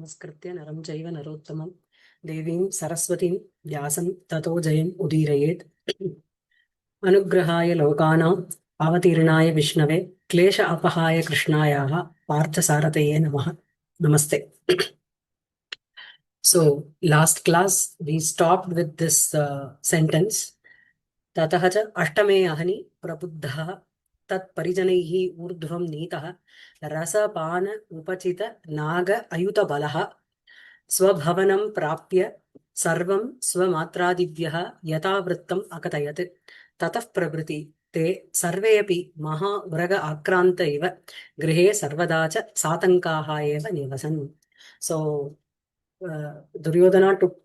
नमस्कृत्य नरं चैव नरोत्तमं देवीं सरस्वतीं व्यासं ततो जयम् उदीरयेत्। अनुग्रहाय लोकानाम् अवतीर्णाय विष्णवे क्लेश अपहाय कृष्णायाः पार्थसारथये नमः। Namaste. So, last class we stopped with this sentence. ततः च अष्टमे अहनि प्रबुद्धः तत्परिजनैः ऊर्ध्वं नीतः रसपान उपचित नाग अयुतबलः स्वभवनं प्राप्य सर्वं स्वमात्रादिभ्यः यथावृत्तम् अकथयत्। ततः प्रभृति ते सर्वेऽपि महा उरग आक्रान्त इव गृहे सर्वदा च सातङ्काः एव निवसन्. So Duryodhana took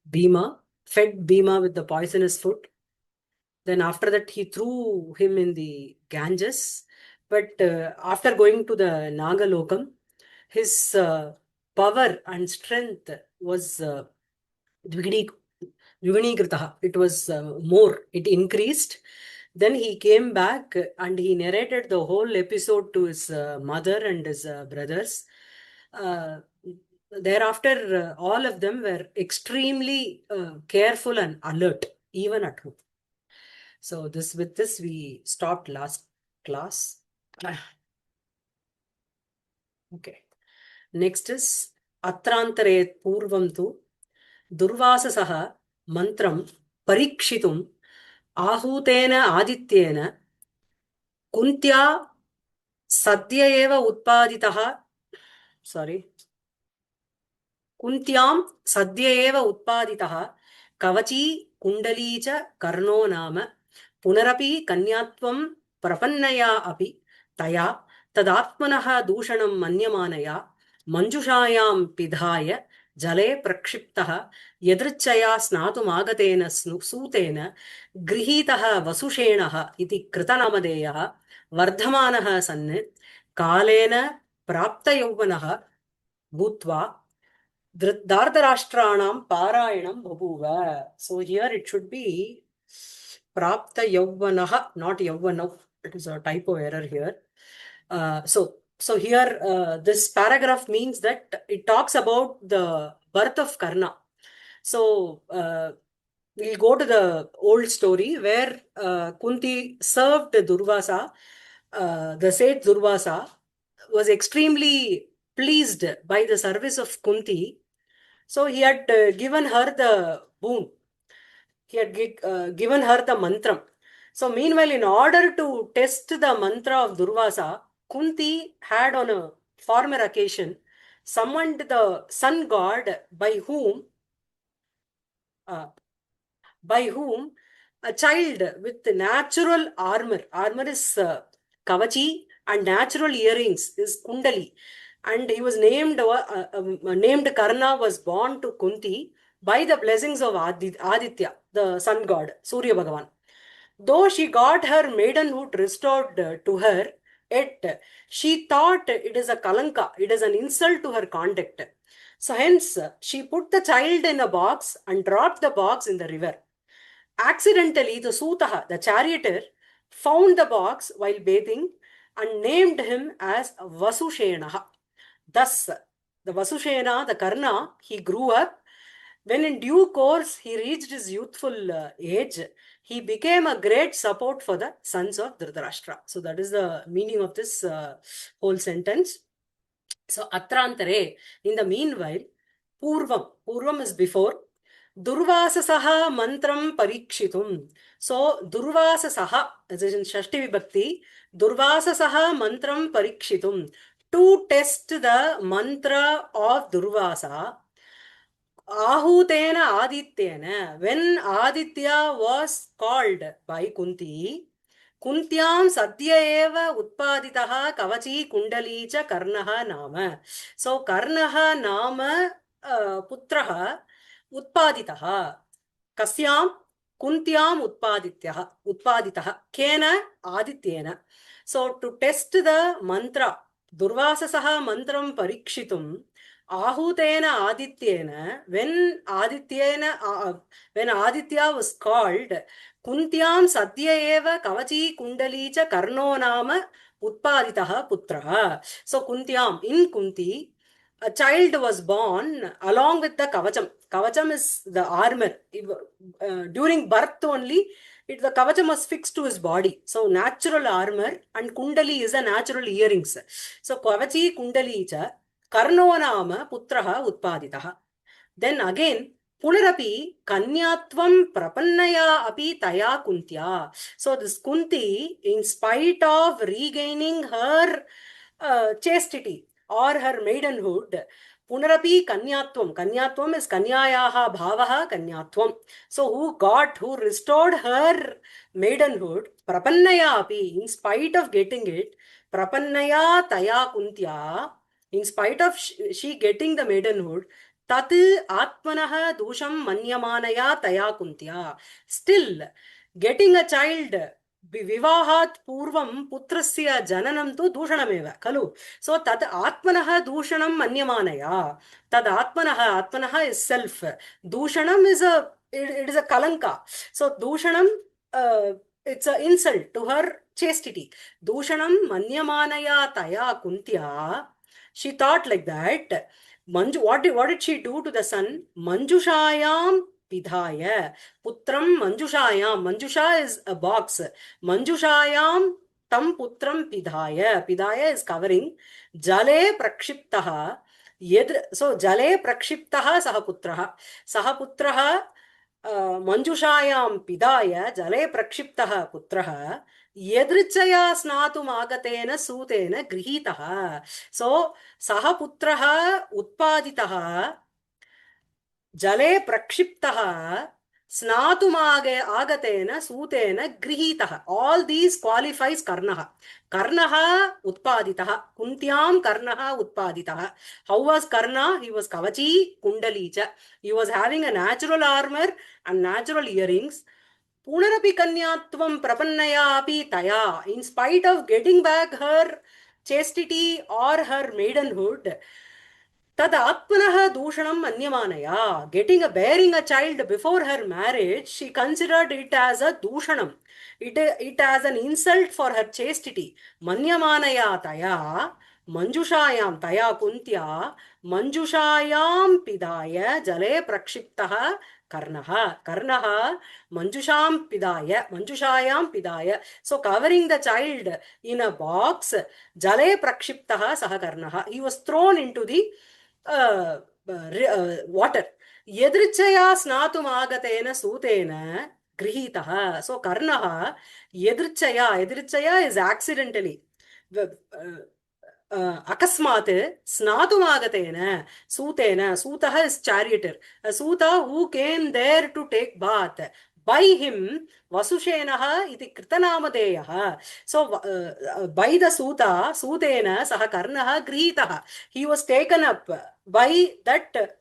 Bhima, fed Bhima with the poisonous food. Then after that he threw him in the Ganges. But after going to the Nagalokam, his power and strength was Dviginikritaha. It was more, it increased. Then he came back and he narrated the whole episode to his mother and his brothers. Thereafter, all of them were extremely careful and alert, even at home. So with this we stopped last class. Okay. Next is Atrantare Purvam tu Durvasasaha Mantram Parikshitum Ahutena Adityena Kuntya Sadya eva Utpaditaha. Sorry. Kuntyam Sadya eva Utpaditaha Kavachi Kundali cha Karno Nama Punarapi Kanyatvam Prapannaya api Taya Tadatmanaha Dushanam Manyamanaya Manjushayam Pidhaya Jale Prakshiptaha Yadrichaya Snatumagateena Sutena Grihitaha Vasushenaha iti Kritanamadeyaha Vardhamanaha Sanne Kalena Prapta Yauvanaha Bhutva Dhartarashtranam Parayanam Babuva. So here it should be Prapta Yauvanaha, not Yauvanav. It is a typo error here. So here this paragraph means that it talks about the birth of Karna. So we'll go to the old story where Kunti served Durvasa. The sage Durvasa was extremely pleased by the service of Kunti. So he had given her the boon. He had given her the mantram. So meanwhile, in order to test the mantra of Durvasa, Kunti had on a former occasion summoned the sun god by whom a child with natural armor is Kavachi, and natural earrings is Kundali. And he was named Karna was born to Kunti by the blessings of Aditya, the sun god, Surya Bhagavan. Though she got her maidenhood restored to her, yet she thought it is a kalanka, it is an insult to her conduct. So hence, she put the child in a box and dropped the box in the river. Accidentally, the Sutaha, the charioteer, found the box while bathing and named him as Vasushenaha. Thus, the Vasushena, the Karna, he grew up. When in due course he reached his youthful age, he became a great support for the sons of Dhritarashtra. So that is the meaning of this whole sentence. So Atrantare, in the meanwhile, Purvam is before, Durvasasaha mantram parikshitum. So Durvasasaha, as in Shashti Vibhakti, Durvasasaha mantram parikshitum. To test the mantra of Durvasa, Ahutena Adityena, when Aditya was called by Kunti, Kuntyam Sadya eva Utpaditaha Kavachi Kundali cha Karnaha Nama. So Karnaha Nama Putraha Utpaditaha. Kasyam Kuntyam Utpaditaha. Kena Adityena. So to test the mantra, Durvasasaha mantram parikshitum, Ahutena Adityena, when Aditya was called, Kuntyam Sadya eva Kavachi Kundali cha Karno Nama Utpaditaha Putraha. So Kuntyam, in Kunti, a child was born along with the kavacham. Kavacham is the armor. During birth only, the kavacham was fixed to his body. So natural armor and kundali is a natural earrings. So kavachi kundali cha karno nama putraha utpaditaha. Then again, Punarapi Kanyatvam Prapannaya Api Taya Kuntya. So this Kunti, in spite of regaining her chastity or her maidenhood, Punarapi Kanyatvam. Kanyatvam is Kanyayaha Bhavaha Kanyatvam. So who restored her maidenhood, Prapannaya Api, in spite of getting it, Prapannaya Taya Kuntya, in spite of she getting the maidenhood, tat atmanah dusham manyamanaya taya kuntya. Still, getting a child vivahat purvam putrasya jananam tu dushanameva kalu. So tat atmanah dushanam manyamanaya. Tad atmanah is self. Dushanam is it is a kalanka. So dushanam it's an insult to her chastity. Dushanam manyamanaya taya kuntya. She thought like that. Manju, what did she do to the son? Manjushayam pidhaya. Putram Manjushayam. Manjusha is a box. Manjushayam tam putram pidhaya. Pidhaya is covering. Jale prakshiptaha. So jale prakshiptaha sahaputraha. Sahaputraha Manjushayam pidaya jale prakshiptaha putraha. Yadrichaya snatum agatena sutena grihitaha. So sahaputraha utpaditaha jale prakshiptaha snatumage agatena sutena grihitaha. All these qualifies karnaha. Karnaha utpaditaha. Kuntyam karnaha utpaditaha. How was Karna? He was kavachi kundalicha. He was having a natural armor and natural earrings. Punarapi kanyatvam prapannaya api taya. In spite of getting back her chastity or her maidenhood, tad atmanaha dushanam manyamanaya. Bearing a child before her marriage, she considered it as a dushanam. It as an insult for her chastity. Manyamanaya taya. Manjushayam taya kuntya. Manjushayam pidaya jale prakshiptaha Karnaha Manjusham Pidaya. So covering the child in a box, Jale Prakshiptaha Saha He was thrown into the water. Yedrichaya Snatum Agatena Sutena Grihitaha. So Karnaha Yedrichaya is accidentally. Akasmat Snadumagatena Sutena. Sutaha is charioteer. A Suta who came there to take bath. By him, Vasushenaha iti Kritanamadeyaha. So by the Sutena Saha Karnaha Grihitaha. He was taken up by that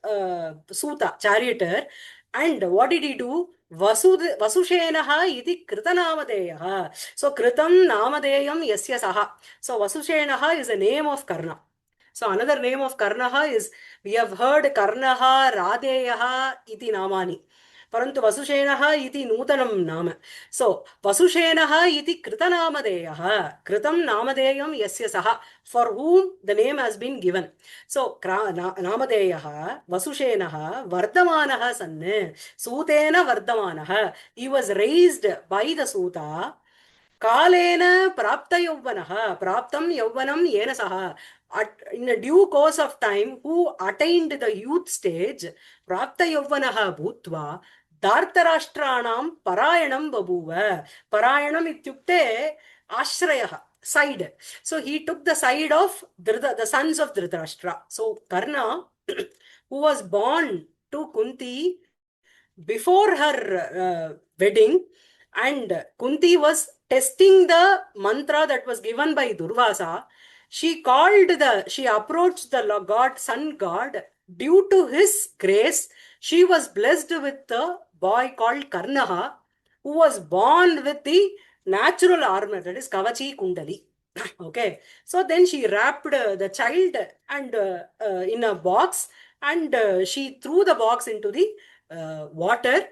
Suta, charioteer. And what did he do? Vasushenaha iti Kritanamadeyaha. So Kritam Namadeyam Yasya Saha. So Vasushenaha is a name of Karna. So another name of Karnaha is, we have heard Karnaha, Radeyaha iti namani. Parantu Vasushenaha iti Nutanam nama. So Vasushenaha iti Kritanamadeyaha. Kritam Namadeyam Yasya Saha. For whom the name has been given. So Namadeyaha, Vasushenaha, Vardamanaha Sanne, Sutena Vardamanaha. He was raised by the Suta. Kalena Prapta Yavanaha. Praptam Yavanam Yena Saha. In a due course of time, who attained the youth stage, Prapta Yavanaha Bhutva, Dhartarashtranam Parayanam Babuva. Parayanam ityukte Ashrayaha. Side. So he took the side of the sons of Dhritarashtra. So Karna, who was born to Kunti before her wedding, and Kunti was testing the mantra that was given by Durvasa. She approached the god, sun god. Due to his grace, she was blessed with a boy called Karnaha, who was born with the natural armor, that is Kavachi Kundali. Okay, so then she wrapped the child and in a box, and she threw the box into the water.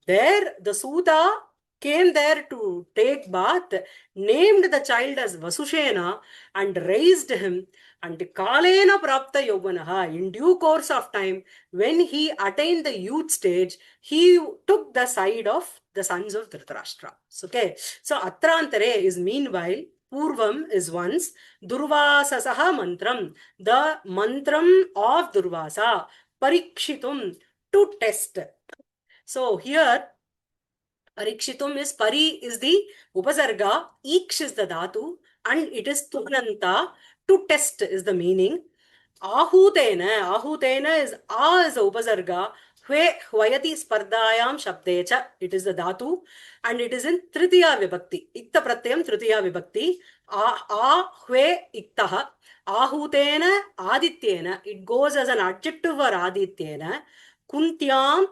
There, the Suta came there to take bath, named the child as Vasushena and raised him. And Kalena Prapta Yovanaha, in due course of time, when he attained the youth stage, he took the side of the sons of Dhritarashtra. Okay, so Atrantare is meanwhile, Purvam is once, Durvasasaha mantram, the mantram of Durvasa, Parikshitum, to test. So here, Parikshitum is Pari is the Upasarga, Iksh is the Dhatu, and it is Tunanta, to test is the meaning. Ahutena is A is the Upasarga, Hve Hvayati Spardayam Shabdecha, it is the Dhatu, and it is in Tritiya Vibhakti. Ikta Pratyam Tritiya Vibhakti. Hve Iktaha. Ahutena Adityena, it goes as an adjective for Adityena. Kuntyam,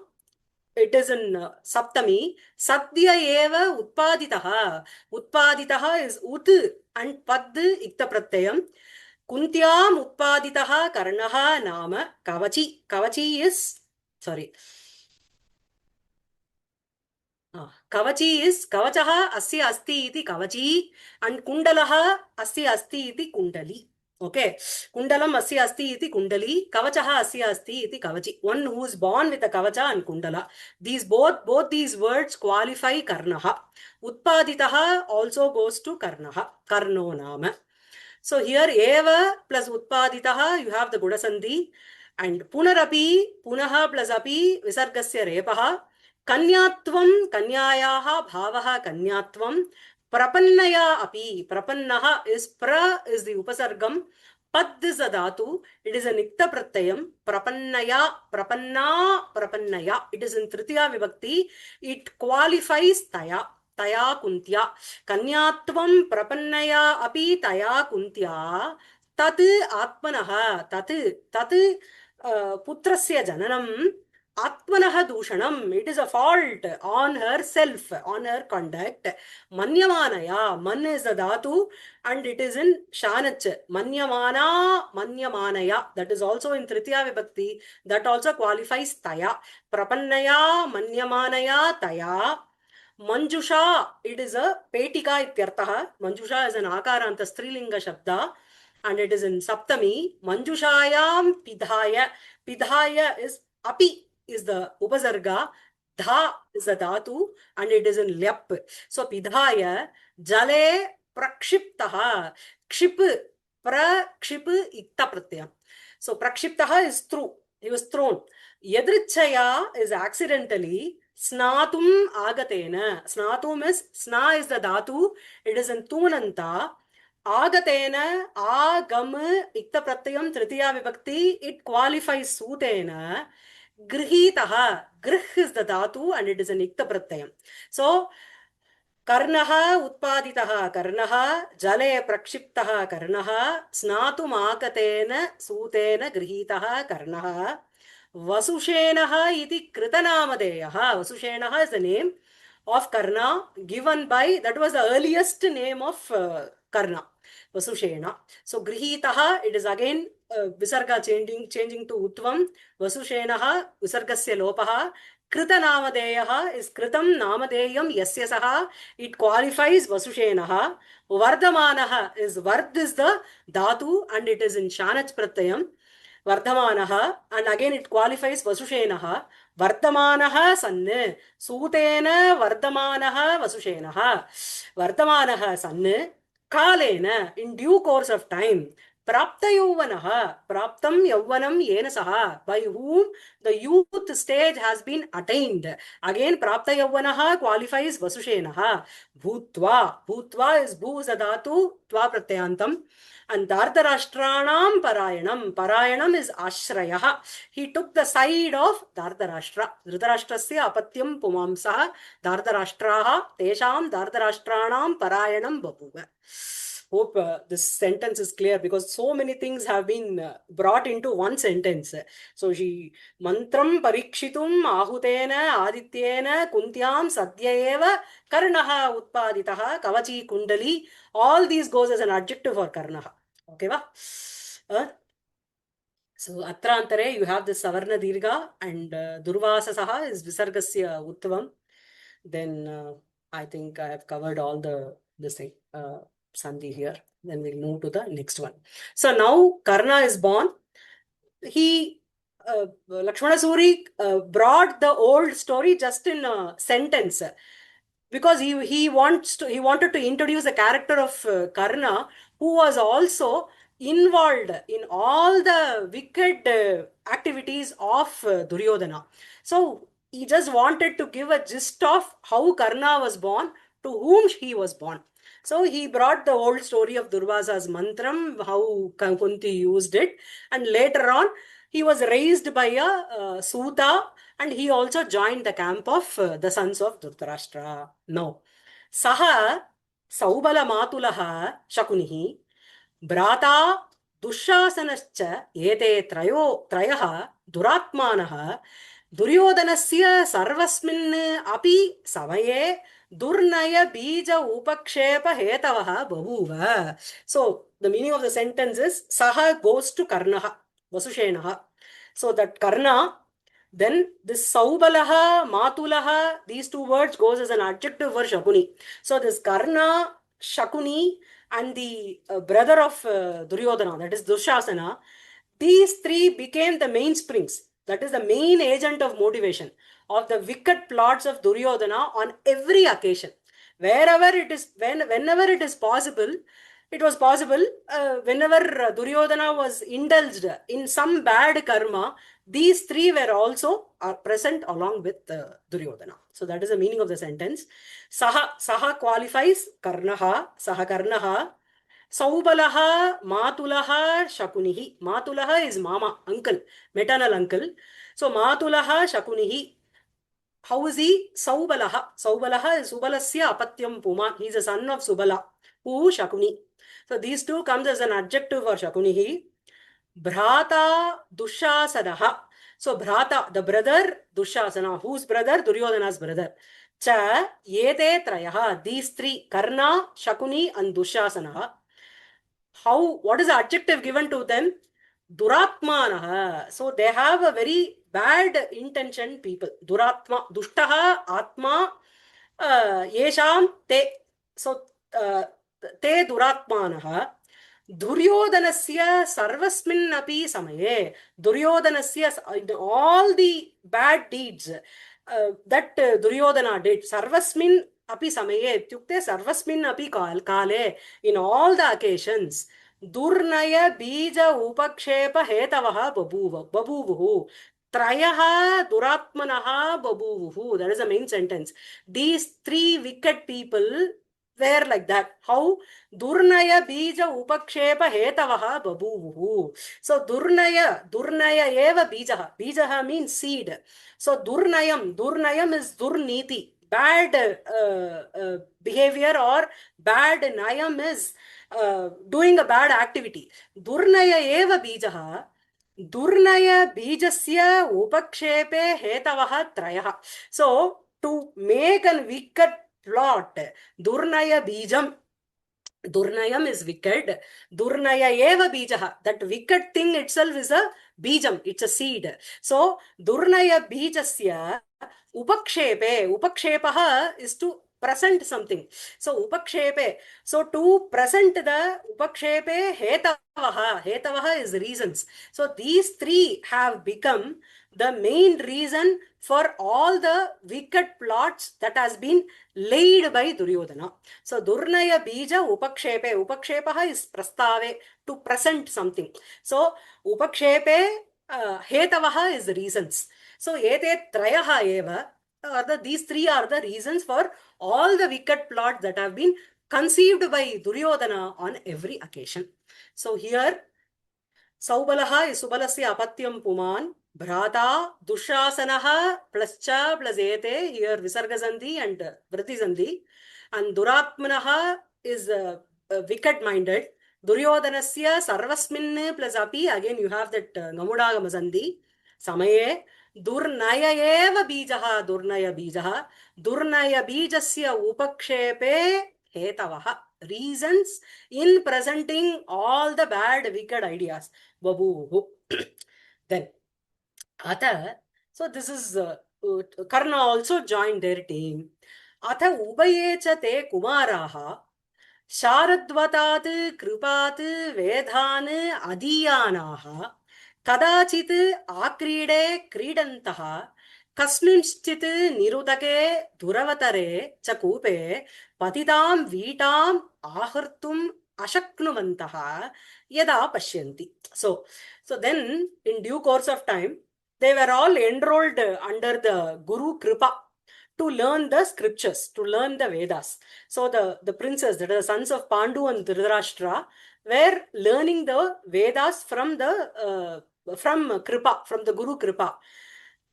it is in Saptami. Sadhya eva utpaditaha. Utpaditaha is ut and pad ikta pratyayam. Kuntyam utpaditaha karnaha nama kavachi. Kavachi is, sorry. Kavachi is kavachaha asya asti iti kavachi and kundalaha asya asti iti kundali. Okay, kundalam asya asti iti kundali, kavachaha asya asti iti kavachi. One who is born with a kavacha and kundala. These both these words qualify karnaha. Utpaditaha also goes to karnaha, karno nama. So here eva plus utpaditaha, you have the gudasandhi, and punarapi, punaha plus api visargasya repaha. Kanyatvam, kanyayaha bhavaha kanyatvam. Prapannaya api, prapannaha is pra is the upasargam, pad is the dhatu, it is a nikta pratyayam, prapannaya, prapannaya, it is in tritiya vibhakti, it qualifies taya. Taya kuntya. Kanyatvam prapannaya api taya kuntya. Tat atmanaha. Tat putrasya jananam. Atmanaha dushanam. It is a fault on herself, on her conduct. Manyamanaya. Man is the dhatu and it is in Shanach. Manyamanaya. That is also in Tritiya Vibhakti. That also qualifies taya. Prapannaya, manyamanaya, taya. Manjusha, it is a petika ityartaha. Manjusha is an akaranta strilinga shabda and it is in Saptami. Manjushayam pidhaya. Pidhaya is api is the upasarga. Dha is the dhatu and it is in lyap. So pidhaya jale prakshiptaha. Kship prakship ikta pratyam. So prakshiptaha is through. He was thrown. Yadrichaya is accidentally. Snatum agatena. Snatum is, sna is the dhatu. It is in tunanta. Agatena, agam, ikta pratyam, tritiya vibhakti. It qualifies sutena. Grihitaha. Grih is the dhatu and it is an ikta pratyam. So, कर्णः उत्पादितः कर्णः जले प्रक्षिप्तः कर्णः स्नातुमागतेन सूतेन गृहीतः कर्णः Vasushenah iti Kritanamadeyah. Vasushenah is the name of Karna given by, that was the earliest name of Karna, Vasushena. So Grihitaha, it is again Visarga changing to Utvam. Vasushenah, Visargasya Lopaha. Kritanamadeyaha is Kritam Namadeyam Yasya Saha. It qualifies Vasushenaha. Vardhamanaha is Vard is the Dhatu and it is in Shanach Pratyayam. Vardhamanaha, and again it qualifies Vasushenaha. Vardhamanaha sanne. Sutena Vardhamanaha Vasushenaha. Vardhamanaha sanne. Kalena, in due course of time. Prapta Yovanaha. Praptam Yovanam Yena Saha. By whom the youth stage has been attained. Again, Prapta Yovanaha qualifies Vasushenaha. Bhutva. Bhutva is Bhu Zadatu, Tva Pratyantam. And Dhartarashtranam Parayanam. Parayanam is Ashraya. He took the side of Dhartarashtra. Dhritarashtrasya apatyam pumamsaha. Dhartarashtraha tesham Dhartarashtranam Parayanam Babuva. Hope this sentence is clear because so many things have been brought into one sentence. So she mantram parikshitum ahutena adityena kuntyam sadhyayeva karnaha utpaditaha kavachi kundali. All these goes as an adjective for karnaha. Okay, va? So atrantare you have the savarna dirgha and durvasasaha is visargasya utvam. Then I think I have covered all this thing, Sandhi here. Then we'll move to the next one. So now Karna is born. He Lakshmana Suri brought the old story just in a sentence because he wanted to introduce the character of Karna, who was also involved in all the wicked activities of Duryodhana. So he just wanted to give a gist of how Karna was born, to whom he was born. So he brought the old story of Durvasa's mantram, how Kunti used it, and later on he was raised by a Suta, and he also joined the camp of the sons of Dhritarashtra. Now, Saha Saubala Matulaha Shakunihi Brata Dushasanascha Ete Trayah Duratmanaha Duryodanasya Sarvasmin Api Samaye Durnaya Bija Upakshepa Hetavaha Bahuva. So, the meaning of the sentence is Saha goes to Karnaha, Vasushenaha. So, that Karna, then this Saubalaha, Matulaha, these two words goes as an adjective for Shakuni. So, this Karna, Shakuni, and the brother of Duryodhana, that is Dushasana, these three became the mainsprings. That is the main agent of motivation of the wicked plots of Duryodhana on every occasion. Wherever it is, whenever it is possible, it was possible whenever Duryodhana was indulged in some bad karma, these three were also present along with Duryodhana. So that is the meaning of the sentence. Saha qualifies Karnaha, Saha Karnaha, Saubalaha, Matulaha, Shakunihi. Matulaha is mama, uncle, maternal uncle. So Matulaha, Shakunihi. How is he? Saubalaha. Saubalaha is Subalasya Apatyam Puman. He is a son of Subala, who Shakuni. So these two comes as an adjective for Shakunihi. Bhrata Dushasanaha. So Bhrata, the brother, Dushasana. Whose brother? Duryodhana's brother. Cha Yete Trayaha. These three, Karna, Shakuni, and Dushasanaha. What is the adjective given to them? Duratmanaha. So they have a very bad intention people. Duratma, Dushtaha, Atma, Yesham, Te. So, Te Duratmanaha. Duryodanasya sarvasmin api samaye. Duryodanasya, in all the bad deeds that Duryodhana did, sarvasmin api samaye, ityukte sarvasmin api kale, in all the occasions, Durnaya bija upakshepa hetavaha babuvuhu. Trayaha duratmanaha babuvuhu. That is the main sentence. These three wicked people were like that. How? Durnaya bija upakshepa hetavaha babuvuhu. So Durnaya eva bijaha. Bijaha means seed. So Durnayam is Durniti. Bad behavior or bad nayam is doing a bad activity. Durnaya eva bijaha. Durnaya bijasya upakshepe hetavaha trayaha. So, to make a wicked plot, Durnaya bijam. Durnayam is wicked. Durnaya eva bijaha. That wicked thing itself is a bijam. It's a seed. So, Durnaya bijasya upakshepe. Upakshepaha is to present something. So, upakshepe. So, to present the upakshepe hetavaha. Hetavaha is reasons. So, these three have become the main reason for all the wicked plots that has been laid by Duryodhana. So, Durnaya Bija Upakshepe. Upakshepaha is prastave, to present something. So, Upakshepe Hetavaha is the reasons. So, Ete Trayaha Eva, these three are the reasons for all the wicked plots that have been conceived by Duryodhana on every occasion. So, here, Saubalaha is Subalasya Apatyam Puman. Bhrata, Dushasanaha, plus cha, plus ete, here Visarga Sandhi and Vritti Sandhi. And Duratmanaha is wicked-minded. Duryodhanasya Sarvasmin plus api, again you have that Gamudagama Sandhi. Samaye, Durnaya eva bijaha, Durnaya bijaha. Durnaya bijasya upakshepe hetavaha. Reasons in presenting all the bad, wicked ideas. Babu. Then, Ata, so this is Karna also joined their team. अथ उभये च ते कुमाराः शारद्वतात् कृपात् वेदान् अधीयानाः कदाचित् आक्रीडे क्रीडन्तः कस्मिंश्चित् निरुदके दुरवतरे च कूपे पतितां वीटाम् आहर्तुम् अशक्नुवन्तः यदा पश्यन्ति. So then in due course of time they were all enrolled under the Guru Kripa to learn the scriptures, to learn the Vedas. So the princes, that are the sons of Pandu and Dhritarashtra, were learning the Vedas from the from Kripa, from the Guru Kripa.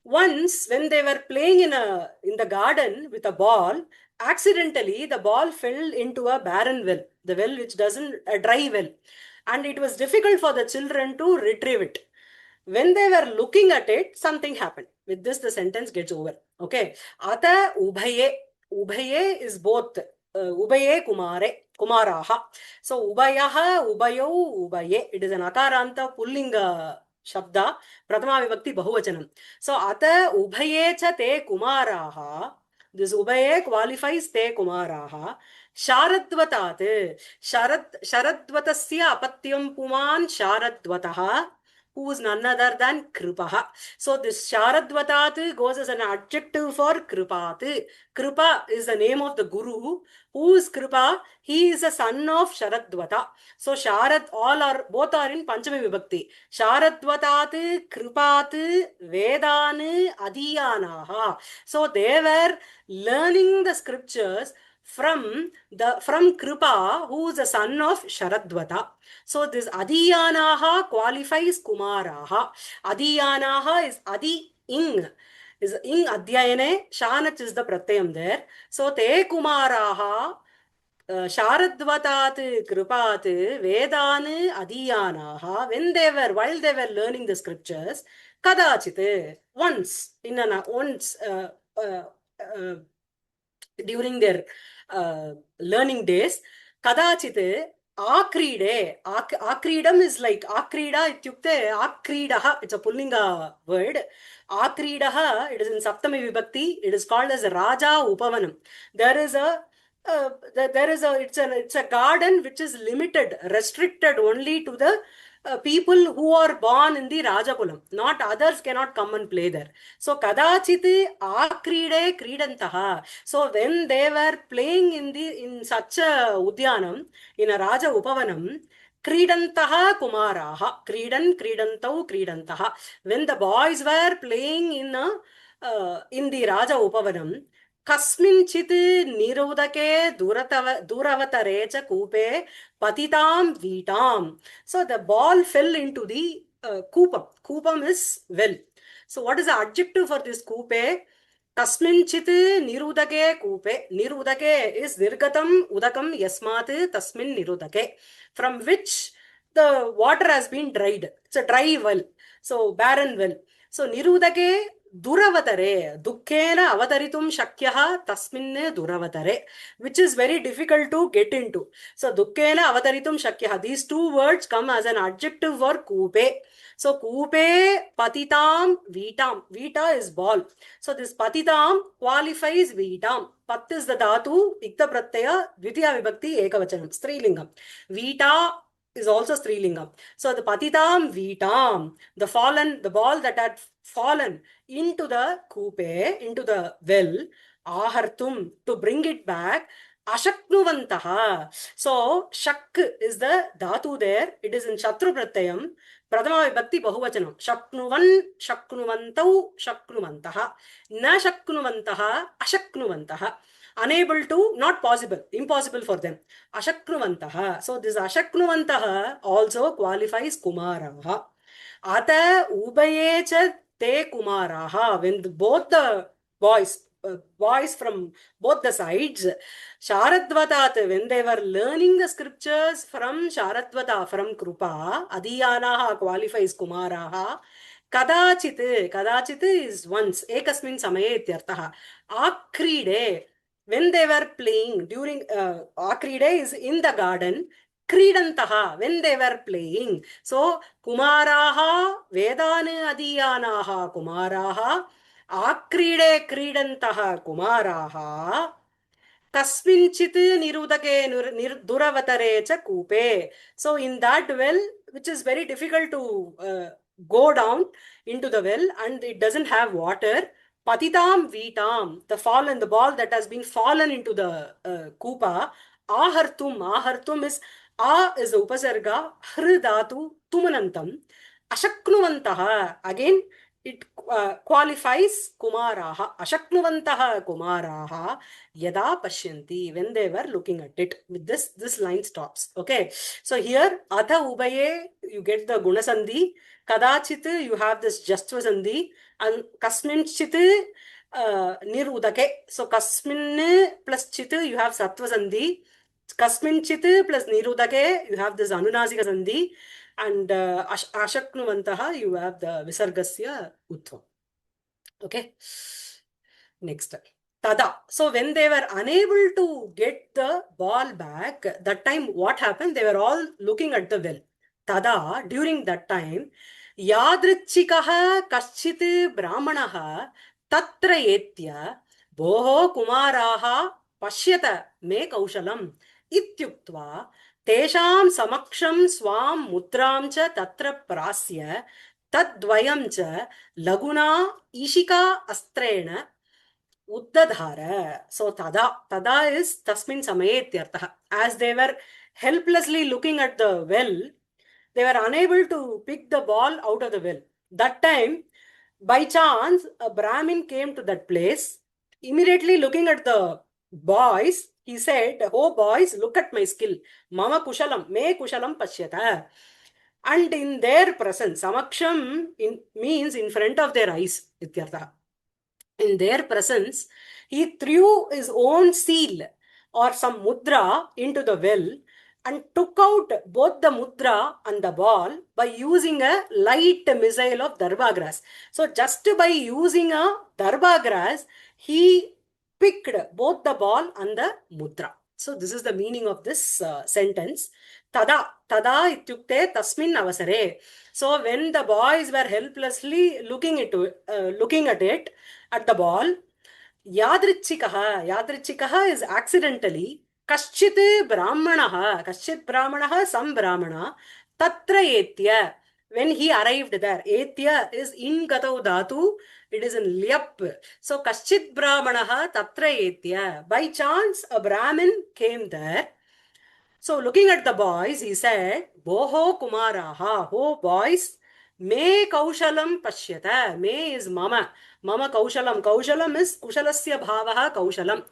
Once, when they were playing in the garden with a ball, accidentally the ball fell into a barren well, the well which doesn't a dry well, and it was difficult for the children to retrieve it. When they were looking at it, something happened. With this, the sentence gets over. Okay. Ata ubhaye. Ubhaye is both. Ubhaye kumare. Kumaraha. So ubayaha, ubayo, ubaye. It is an akaranta pullinga shabda. Pratama vibhakti bahuvachanam. So ata ubhaye cha te kumaraha. This ubaye qualifies te kumaraha. Sharadvatat. Sharadvatasya apatyam puman sharadvataha, who is none other than Kripaha. So this Sharadvatat goes as an adjective for Kripat. Kripa is the name of the Guru. Who is Kripa? He is a son of Sharadvata. So Sharad, all are, both are in Panchami Vibhakti. Sharadvatat, Kripat, Vedan, Adiyanaha. So they were learning the scriptures from Kripa, who is the son of Sharadvata. So this Adiyanaha qualifies Kumaraha. Adiyanaha is Adi ing. Is ing Adhyayane, Shanach is the pratyam there. So te Kumaraha Sharadvatat Kripat Vedan Adiyanaha, while they were learning the scriptures, Kadachite, once uh, uh, during their learning days, kadachite akride. Akridam is like akrida ityukte akridaha. It's a pullinga word. Akridaha, it is in Saptami Vibhakti. It is called as Raja Upavanam. There is a it's a garden which is limited, restricted only to the people who are born in the Rajakulam. Not others cannot come and play there. So kadachit akride kridantaha. So when they were playing in such a udyanam, in a Raja Upavanam, kridantaha kumaraha. Kridantau kridantaha. When the boys were playing in the Raja Upavanam, कस्मिंचित् निरोदके दूरवतरे च कूपे patitam vitam. So the ball fell into the coopam. Coopam is well. So what is the adjective for this coupe? Kasminchit nirudake coupe. Nirudake is nirgatam udakam yasmat tasmin nirudake, from which the water has been dried. It's a dry well. So barren well. So nirudake Duravatare, Dukkena avataritum shakyaha tasminne Duravatare, which is very difficult to get into. So Dukkena avataritum shakyaha. These two words come as an adjective for Kupe. So Kupe patitam vitam. Vita is ball. So this patitam qualifies vitam. Pat is the dhatu, ikta pratyaya, dvitiya vibhakti ekavachanam, strilingam. Vita is also strilingam. So the patitam vitam, the ball that had fallen into the coupe, into the well, ahartum, to bring it back, ashaknuvantaha. So shak is the dhatu there. It is in shatru pratyayam. Pradama vibhakti bahuvachanam. Shaknuvan, shaknuvantau, shaknuvantaha. Na shaknuvantaha, ashaknuvantaha. Unable to, not possible, impossible for them. Ashaknuvantaha. So this ashaknuvantaha also qualifies kumaraha. Ata ubaye cha te kumaraha. When both the boys from both the sides, Sharadvatat, when they were learning the scriptures from Sharadvata, from Krupa, Adiyanaha qualifies kumaraha. Kadachit is once, ekasmin samaye ityartaha. Akride, when they were playing during Akride is in the garden. Kridantaha, when they were playing. So Kumaraha, Vedane Adiyanaha Kumaraha, Akride Kridantaha Kumaraha, Kasminchit nirudake duravatare cha kupe. So in that well, which is very difficult to go down into the well, and it doesn't have water, patitam vitam, the ball that has been fallen into the kupa, ahartum is is the upasarga, hr tumanantam, ashaknuvantaha, again it qualifies kumaraha, ashaknuvantaha kumaraha, yada pashyanti, when they were looking at it. With this line stops. Okay. So here, atha ubaye, you get the gunasandhi, kadachit, you have this jastva sandhi, and kasminchit nirudake. So kasmin plus chit, you have sattva sandhi. Kasminchit plus nirudake, you have this anunasika sandhi. And ashaknuvantaha, you have the visargasya utva. Okay. Next. Tada. So when they were unable to get the ball back, that time what happened? They were all looking at the well. Tada, during that time, yadrichikaha kaschit brahmanaha tatra etya boho kumaraha pashyata me kaushalam ityuktva tesham samaksham swam mudram cha tatra prasya tadvayam cha laguna ishika astrena uddadhara. So tada is tasmin samaye ityartha. As they were helplessly looking at the well, they were unable to pick the ball out of the well. That time, by chance, a Brahmin came to that place. Immediately looking at the boys, he said, "Oh boys, look at my skill. Mama kushalam, me kushalam pashyata." And in their presence, samaksham means in front of their eyes, ityartha. In their presence, he threw his own seal or some mudra into the well and took out both the mudra and the ball by using a light missile of darba grass. So just by using a darba grass, he picked both the ball and the mudra. So this is the meaning of this sentence. Tada ityukte tasmin avasare. So when the boys were helplessly looking at it, at the ball, yadrichikaha is accidentally, kaschit brahmanaha, some brahmana, tatra etya, when he arrived there. Etya is in gatau dhatu, it is in lyap. So kaschit brahmanaha tatra etya. By chance, a Brahmin came there. So looking at the boys, he said, Boho kumaraha, oh boys, me kaushalam pashyata. Me is mama. Mama kaushalam. Kaushalam is kushalasya bhavaha kaushalam.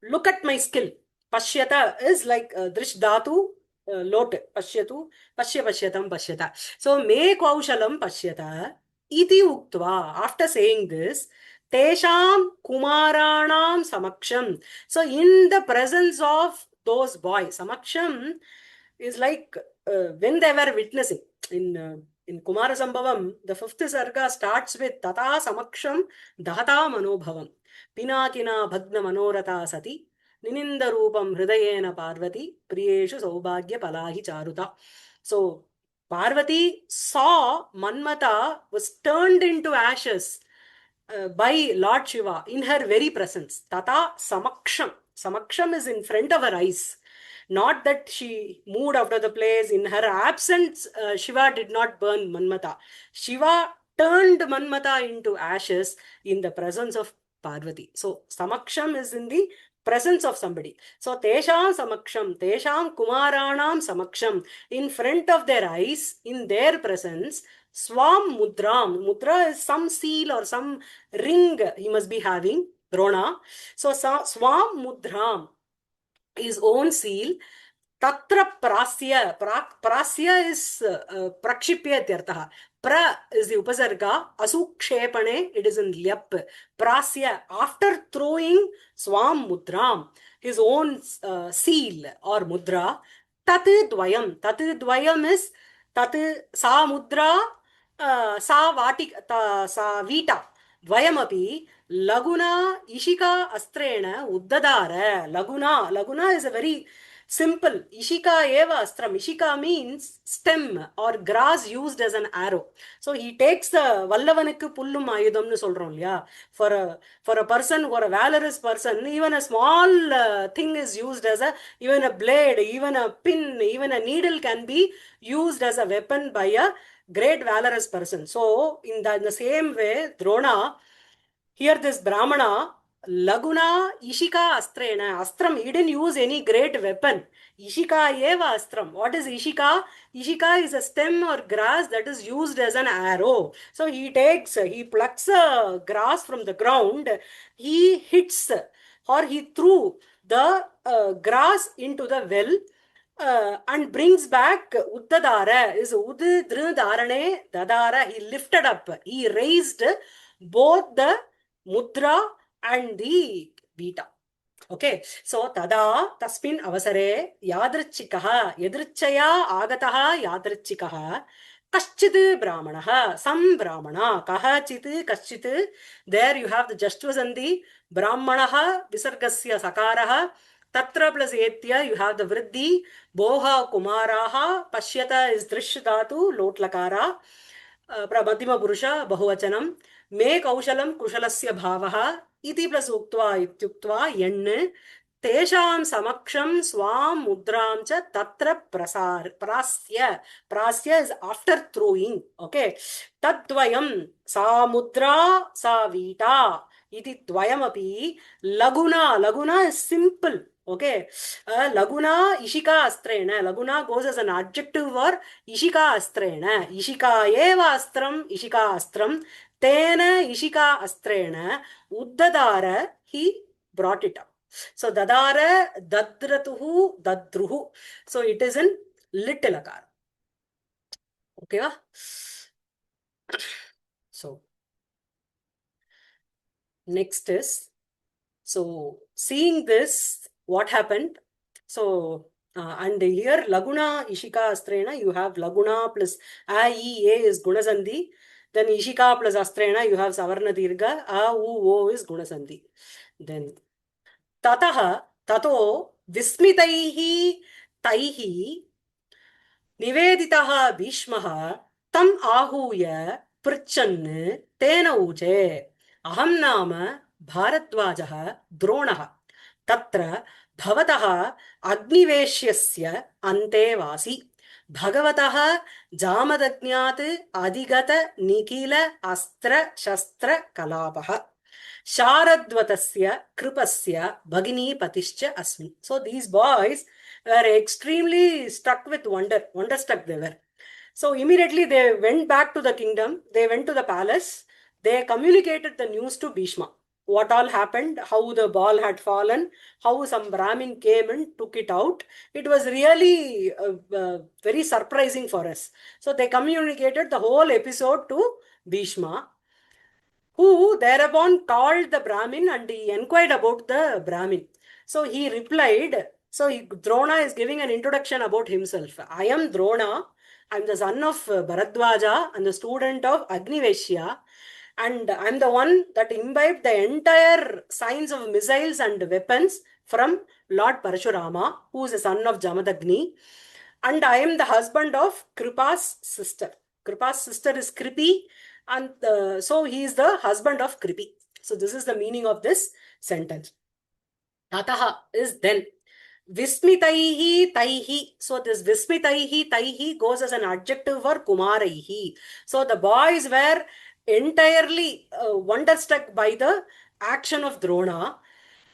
Look at my skill. Pashyata is like drish dhatu, lot. Pashyatu, pashyatam pashyata. So me kaushalam pashyata. Iti uktva. After saying this, tesham kumaranam samaksham. So in the presence of those boys, samaksham is like when they were witnessing in Kumara Sambhavam, the fifth sarga starts with Tata Samaksham Dahata Manobhavam Pinakina Bhagna Manorata Sati Nininda Rupam Hridayena Parvati Priyeshu Saubhagya Palahi Charuta. So Parvati saw Manmata was turned into ashes by Lord Shiva in her very presence. Tata Samaksham. Samaksham is in front of her eyes. Not that she moved out of the place. In her absence, Shiva did not burn Manmata. Shiva turned Manmata into ashes in the presence of Parvati. So, Samaksham is in the presence of somebody. So, Tesham Samaksham, Tesham Kumaranam Samaksham, in front of their eyes, in their presence, Swam Mudram. Mudra is some seal or some ring he must be having, Drona. So, Swam Mudram, his own seal. Tatra prasya. Prasya is prakshipya tyartaha. Pra is the upasarga. Asukshepane, it is in lyap. Prasya, after throwing swam mudram, his own seal or mudra, tat dvayam is tat sa mudra, sa vatika, sa vita. Dvayamapi laguna ishika astrena uddadara. Laguna is a very Simple. Ishika eva astram. Ishika means stem or grass used as an arrow. So he takes the Vallavanukku pullum ayudamnu solrom இல்லையா. For a person, for a valorous person, even a small thing is used as a, even a blade, even a pin, even a needle can be used as a weapon by a great valorous person. So in the same way, Drona, here this Brahmana, Laguna Ishika Astrena, Astram, he didn't use any great weapon. Ishika eva Astram. What is Ishika? Ishika is a stem or grass that is used as an arrow. So he plucks a grass from the ground, he hits or he threw the grass into the well, and brings back Uddadara, is Uddarane Dadara, he lifted up, he raised both the mudra and the beta. Okay, so tada tasmin avasare yadrichikaha yadrichaya agataha yadrichikaha kaschid brahmanaha, some brahmana, kahachit kaschit. There you have the Jastvasandhi, brahmanaha visargasya sakaraha, tatra plus etya you have the vriddhi, boha kumaraha, pashyata is drish dhatu, lot lakara, madhyama purusha bahuvachanam, me kaushalam kushalasya bhavaha, iti plus uktva ityuktva yen तेषां समक्षं स्वां मुद्रां च तत्र prasya is after throwing. Okay, tadvayam sa mudra sa vita iti dvayam api laguna is simple. Okay, laguna ishika astrena, laguna goes as an adjective or ishika astrena, ishika eva astram, ishika astram, tena ishika astrena uddadara, he brought it up. So dadara, dadratuhu, dadruhu. So it is in little akar. Okay. So next is, so seeing this, what happened? So and here laguna ishika astrena, you have laguna plus a e a is gunasandhi. Then ishika plus astrena, you have savarna dirgha, a u o is gunasandhi. Then ततः ततो विस्मितैः तैः निवेदितः भीष्मः तम् आहूय पृच्छन् तेन ऊचे अहं नाम भारद्वाजः द्रोणः तत्र भवतः अग्निवेश्यस्य अन्ते वासि भगवतः जामदग्न्यात् अधिगत निखिल अस्त्र शस्त्र कलापः शारद्वतस्य कृपस्य भगिनी पतिश्च अस्मि. So these boys were extremely struck with wonderstruck they were. So immediately they went back to the kingdom, they went to the palace, they communicated the news to Bhishma. What all happened, how the ball had fallen, how some Brahmin came and took it out. It was really very surprising for us. So they communicated the whole episode to Bhishma, who thereupon called the Brahmin and he inquired about the Brahmin. So he replied, Drona is giving an introduction about himself. I am Drona, I am the son of Bharadwaja and the student of Agniveshya, and I am the one that imbibed the entire science of missiles and weapons from Lord Parashurama, who is the son of Jamadagni, and I am the husband of Kripa's sister. Kripa's sister is Kripi, and so he is the husband of Kripi. So this is the meaning of this sentence. Tataha is then. Vismitaihi taihi. So this Vismitaihi taihi goes as an adjective for Kumaraihi. So the boys were entirely wonderstruck by the action of Drona.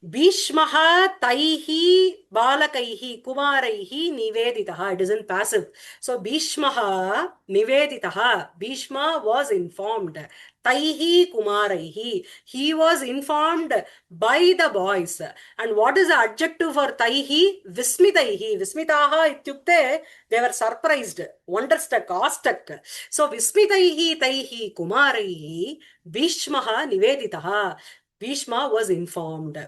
Bhishmaha taihi balakaihi kumaraihi niveditaha. It is in passive. So Bhishmaha niveditaha. Bhishma was informed. Taihi kumaraihi. He was informed by the boys. And what is the adjective for taihi? Vismitaihi. Vismitaha ityukte, they were surprised, wonderstruck, awestruck. So Vismitaihi taihi kumaraihi Bhishmaha niveditaha. Bhishma was informed.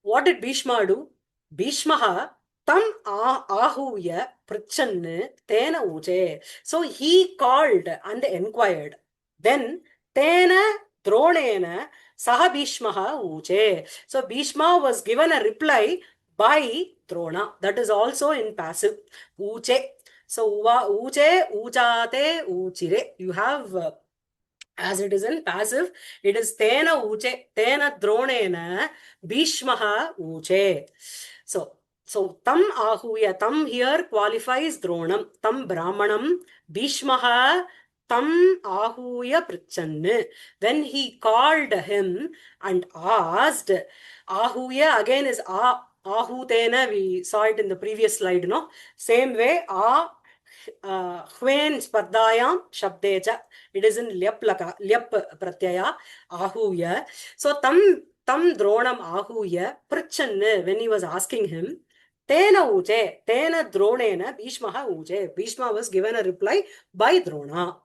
What did Bhishma do? Bhishma tam ahuya prichanne tena uche. So he called and inquired. Then tena dronena saha Bhishma uche. So Bhishma was given a reply by Drona. That is also in passive. Uche. So uche, uchate, uchire. You have as it is in passive, it is tena uche, tena dronena, bhishmaha uche. So tam ahuya, tam here qualifies dronam, tam brahmanam, bhishmaha, tam ahuya prichanne. When he called him and asked, ahuya again is ahutena, we saw it in the previous slide, no? Same way, hven spardayam shabdeja. It is in lyap pratyaya ahuya. So tam dronam ahuya prichanne, when he was asking him, tena uche, tena dronena bhishmaha uche. Bhishma was given a reply by Drona.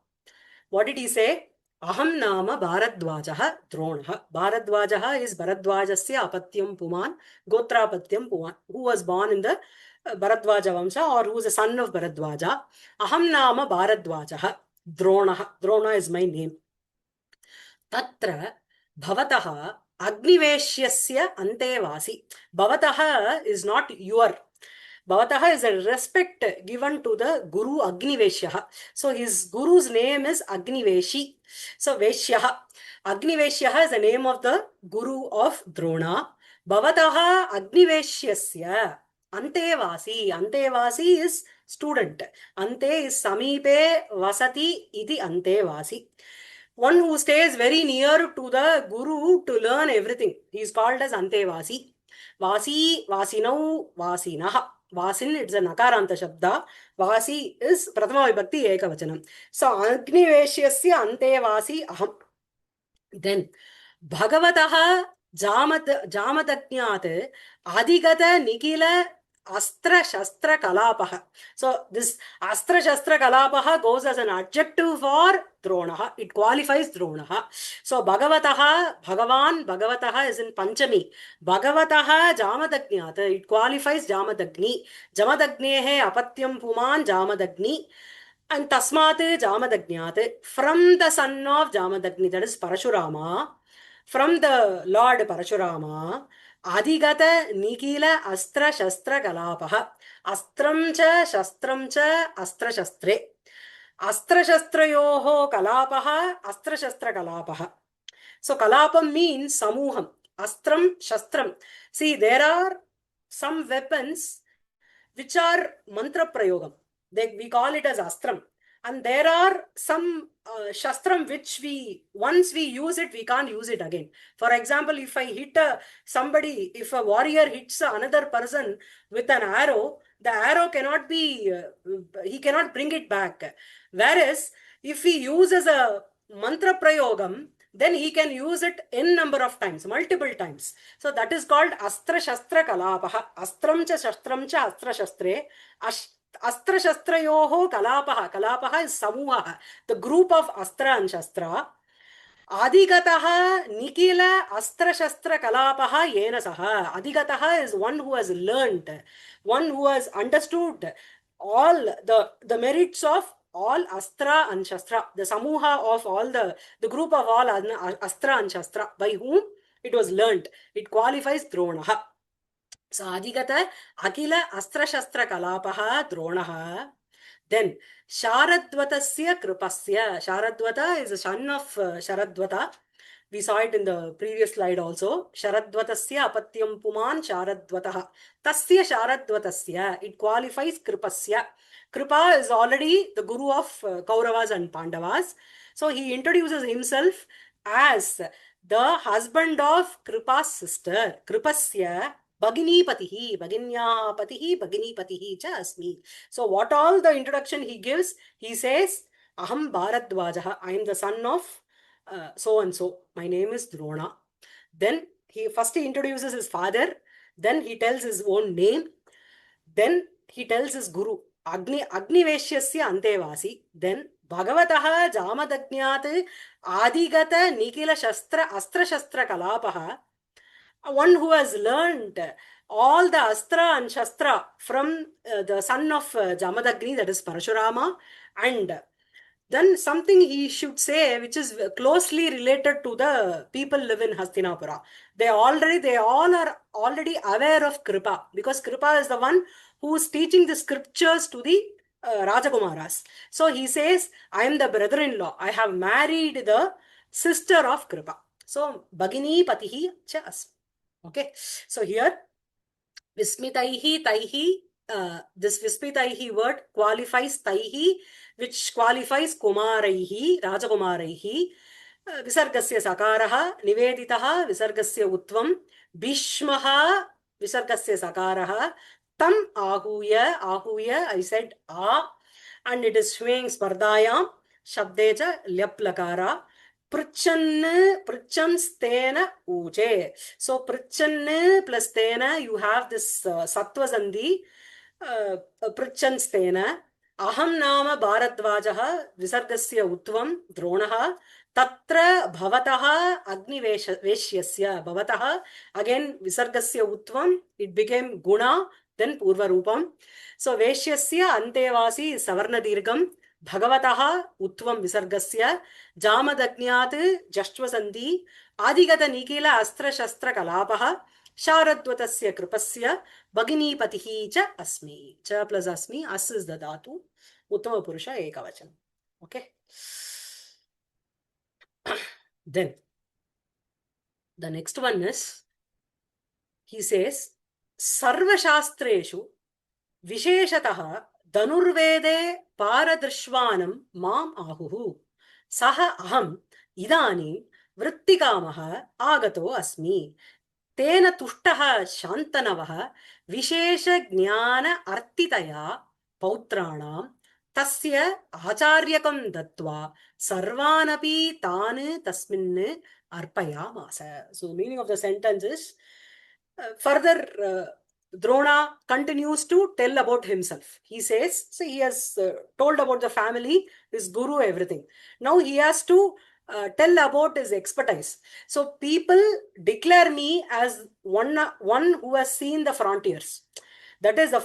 What did he say? Aham nama Bharadwajaha Dronaha. Bharadwajaha is Bharadwajasya apatyam puman, gotrapatyam puman, who was born in the Bharadwaja Vamsha, or who is a son of Bharadwaja. Aham nama Bharadwajaha Dronaha. Drona is my name. Tatra bhavataha agniveshyasya antevasi. Bhavataha is not your. Bhavataha is a respect given to the Guru Agniveshyaha. So his Guru's name is Agniveshi. So Veshyaha. Agniveshyaha is the name of the Guru of Drona. Bhavataha Agniveshyasya Antevasi. Antevasi is student. Ante is Samipe Vasati iti Antevasi. One who stays very near to the Guru to learn everything. He is called as Antevasi. Vasi, Vasinau, Vasinaha. Vasin, it's a Nakaranta Shabda. Vasi is Prathama Vibhakti Ekavachanam. So, Agniveshyasya Antevasi Aham. Then, Bhagavataha Jamadajnat Adhigata Nikila Astra Shastra Kalapaha. So, this Astra Shastra Kalapaha goes as an adjective for Dronaha. It qualifies Dronaha. So, Bhagavataha, Bhagavataha is in Panchami. Bhagavataha Jamadajnat. It qualifies Jamadagni. Jamadagnehe Apatyam Puman Jamadagni. And Tasmat Jamadagnyat, from the son of Jamadagni, that is Parashurama, from the Lord Parashurama, Adhigata Nikila Astra Shastra Kalapaha, Astram cha Shastram cha Astra Shastre, Astra Shastrayoho Kalapaha, Astra Shastra Kalapaha. So Kalapam means Samuham, Astram Shastram. See, there are some weapons which are mantra prayogam. We call it as astram. And there are some shastram which once we use it, we can't use it again. For example, if I hit somebody, if a warrior hits another person with an arrow, the arrow cannot be, he cannot bring it back. Whereas, if he uses a mantra prayogam, then he can use it n number of times, multiple times. So that is called Astra Shastra Kalapaha. Astram cha Shastram cha Astra Shastre. Astra Shastrayoho Kalapaha. Kalapaha is Samuha, the group of Astra and Shastra. Adhigataha Nikila Astra Shastra Kalapaha Yena Saha. Adhigataha is one who has learned, one who has understood all the merits of all Astra and Shastra, the Samuha of all the group of all Astra and Shastra, by whom it was learned. It qualifies Dronaha. So Adhigata Akila Astra Shastra Kalapaha Dronaha. Then Sharadvatasya Kripasya. Sharadvata is a son of Sharadvata. We saw it in the previous slide also. Sharadvatasya apatyam puman Sharadvataha. Tasya Sharadvatasya. It qualifies Kripasya. Kripa is already the guru of Kauravas and Pandavas. So he introduces himself as the husband of Kripa's sister. Kripasya Bhaginipatihi, Bhaginyapatihi, Bhaginipatihi cha asmi. So what all the introduction he gives, he says, Aham Bharadwajaha, I am the son of so and so. My name is Drona. Then he introduces his father. Then he tells his own name. Then he tells his guru, Agniveshyasya Antevasi. Then Bhagavataha Jamadagnyat Adigata Nikila Shastra Astra Shastra Kalapaha. One who has learned all the Astra and Shastra from the son of Jamadagni, that is Parashurama, and then something he should say which is closely related to the people live in Hastinapura. They all are already aware of Kripa, because Kripa is the one who is teaching the scriptures to the Rajakumaras. So he says, I am the brother-in-law. I have married the sister of Kripa. So Bhagini Patihi cha asmi. Okay. So here Vismitaihi Taihi, this Vismitaihi word qualifies Taihi, which qualifies Kumaraihi, Rajakumaraihi. Visargasya Sakaraha, Niveditaha, Visargasya Utvam, Bhishmaha, Visargasya Sakaraha, Tam Ahuya, I said and it is showing Spardayam, Shabdeja, Lyap Prichan stena uje. So prichan plus stena, you have this sattva sandhi. Prichan stena. Aham nama Bharadvajaha visargasya utvam dronaha. Tatra bhavataha agni veshyasya. Bhavataha, again visargasya utvam, it became guna, then purva rupam. So veshyasya antevasi savarna dirgam. Bhagavataha utvam visargasya. जामदग्न्यात् जष्ट्वसन्धि आदिगत Nikhil अस्त्र शस्त्र कलापः शारद्वतस्य कृपस्य भगिनीपतिः च अस्मि च plus अस्मि अस् is the धातु उत्तम पुरुष एकवचन okay then the next one is he says सर्वशास्त्रेषु विशेषतः धनुर्वेदे पारदृश्वानं माम् आहुः सह अहम् इदानीं वृत्तिकामः आगतो अस्मि तेन तुष्टः शान्तनवः विशेषज्ञान अर्तितया पौत्राणां तस्य आचार्यकं दत्त्वा सर्वानपि तान् तस्मिन् अर्पयामास. So meaning of the sentence is further Drona continues to tell about himself. He says, so he has told about the family, his guru, everything. Now he has to tell about his expertise. So people declare me as one who has seen the frontiers. That is the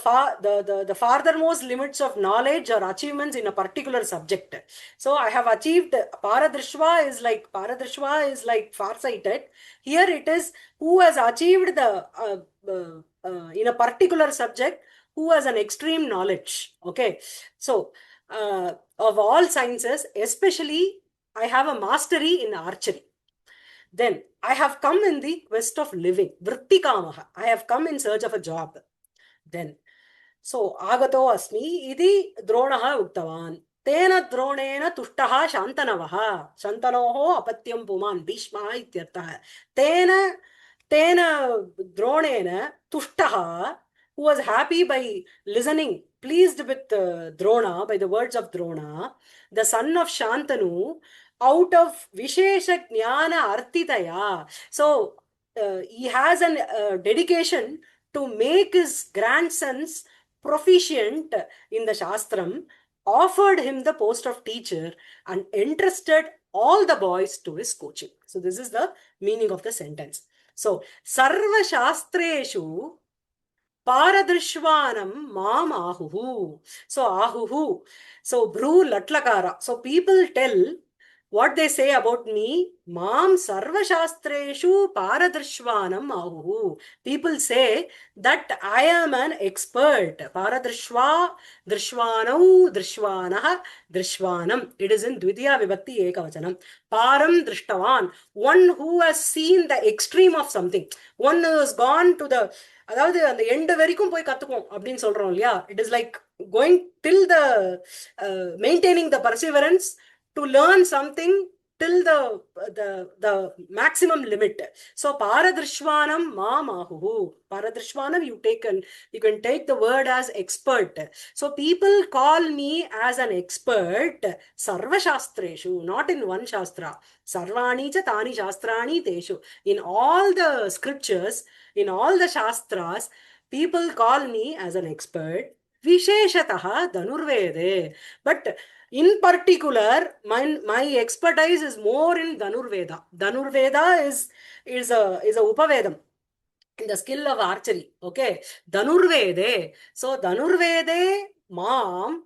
farthermost limits of knowledge or achievements in a particular subject. So I have achieved Paradrishva is like farsighted. Here it is who has achieved the in a particular subject, who has an extreme knowledge. Okay, so of all sciences, especially I have a mastery in archery. Then I have come in the quest of living. Vrittikamaha. I have come in search of a job. Then, so agato asmi iti dronaha uktavan. Tena dronena tushtaha shantanavaha. Shantanoho apatyam puman. Bhishma ityartha. Tena dronena tushtaha, who was happy by listening, pleased with Drona, by the words of Drona, the son of Shantanu, out of Vishesha Jnana Artitaya. So he has a dedication to make his grandsons proficient in the Shastram, offered him the post of teacher, and entrusted all the boys to his coaching. So this is the meaning of the sentence. So, Sarva Shastreshu Paradrishvanam Mam Ahuhu. So, Ahuhu. So, Bru Latlakara. So, people tell what they say about me. Mam Sarva Shastreshu Paradrishvanam Ahuhu. People say that I am an expert. Paradrishva, Drishvanau, Drishvanaha, Drishvanam. It is in Dvitiya Vibhakti Ekavachanam. Param Drishtavan. One who has seen the extreme of something. One who has gone to the அதாவது அந்த end வரைக்கும் போய் கத்துக்கும் அப்படின்னு சொல்றோம் இல்லையா. It is like going till the maintaining the perseverance to learn something till the maximum limit. So paradrishvanam mamahu. Paradrishvanam, you can take the word as expert. So people call me as an expert sarva shastreshu, not in one shastra. Sarvani cha tani shastrani teshu. In all the scriptures, in all the shastras, people call me as an expert. Visheshataha dhanurvede. But in particular, my expertise is more in Dhanurveda. Dhanurveda is a Upavedam in the skill of archery. Okay. Dhanurvede. So Dhanurvede Mam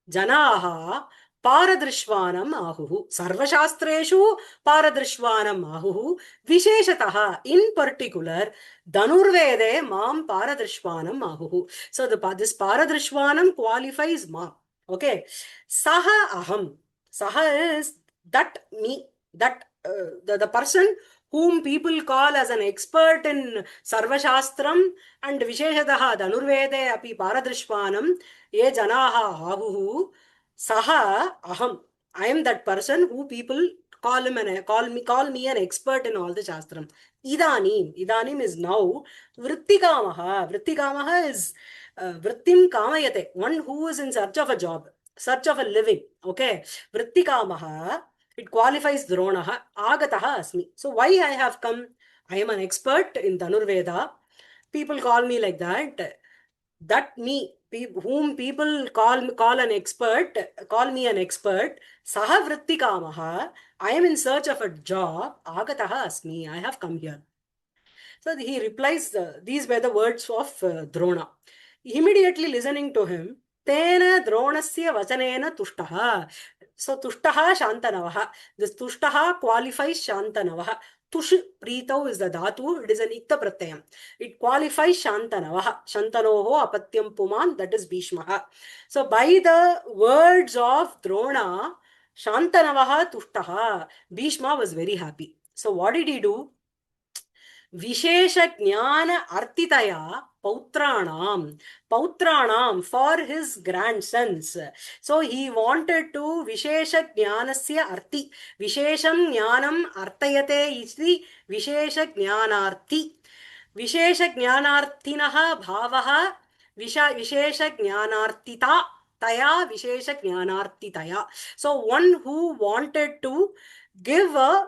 Janaha पारदृश्वानम् आहुः सर्वशास्त्रेषु पारदृश्वानम् आहुः विशेषतः in particular धनुर्वेदे मां पारदृश्वानम् आहुः. So this paradrishvanam qualifies ma. Okay. Saha aham. Saha is that me, that the person whom people call as an expert in sarvashastram and visheshataha dhanurvede api paradrishvanam ye janaha ahuhu saha aham. I am that person who people call me an expert in all the shastram. Idanim is now vrittikamaha is vrittim kamayate, one who is in search of a job, search of a living. Okay. Vrittikamaha, it qualifies Dronaha. Agataha asmi. So why I have come? I am an expert in Dhanurveda. People call me like that. That me, whom people call an expert, call me an expert. Saha Vrittikamaha. I am in search of a job. Agataha asmi. I have come here. So he replies, these were the words of Drona. Immediately listening to him, Tena Dronasya Vachanena Tushtaha. So Tushtaha Shantanavaha. This Tushtaha qualifies Shantanavaha. Tush Pritau is the dhatu, it is an ikta pratyam. It qualifies Shantanavaha. Shantanoho apatyam puman, that is Bhishmaha. So by the words of Drona, Shantanavaha Tushtaha, Bhishma was very happy. So what did he do? विशेष ज्ञान अर्तितया पौत्राणाम for his grandsons. So he wanted to विशेष ज्ञानस्य अर्ति, विशेषं ज्ञानम् अर्तयते इति विशेष ज्ञानार्थी. विशेष ज्ञानार्थिनः भावः विशेष ज्ञानार्थिता तया विशेष ज्ञानार्थितया. So one who wanted to give a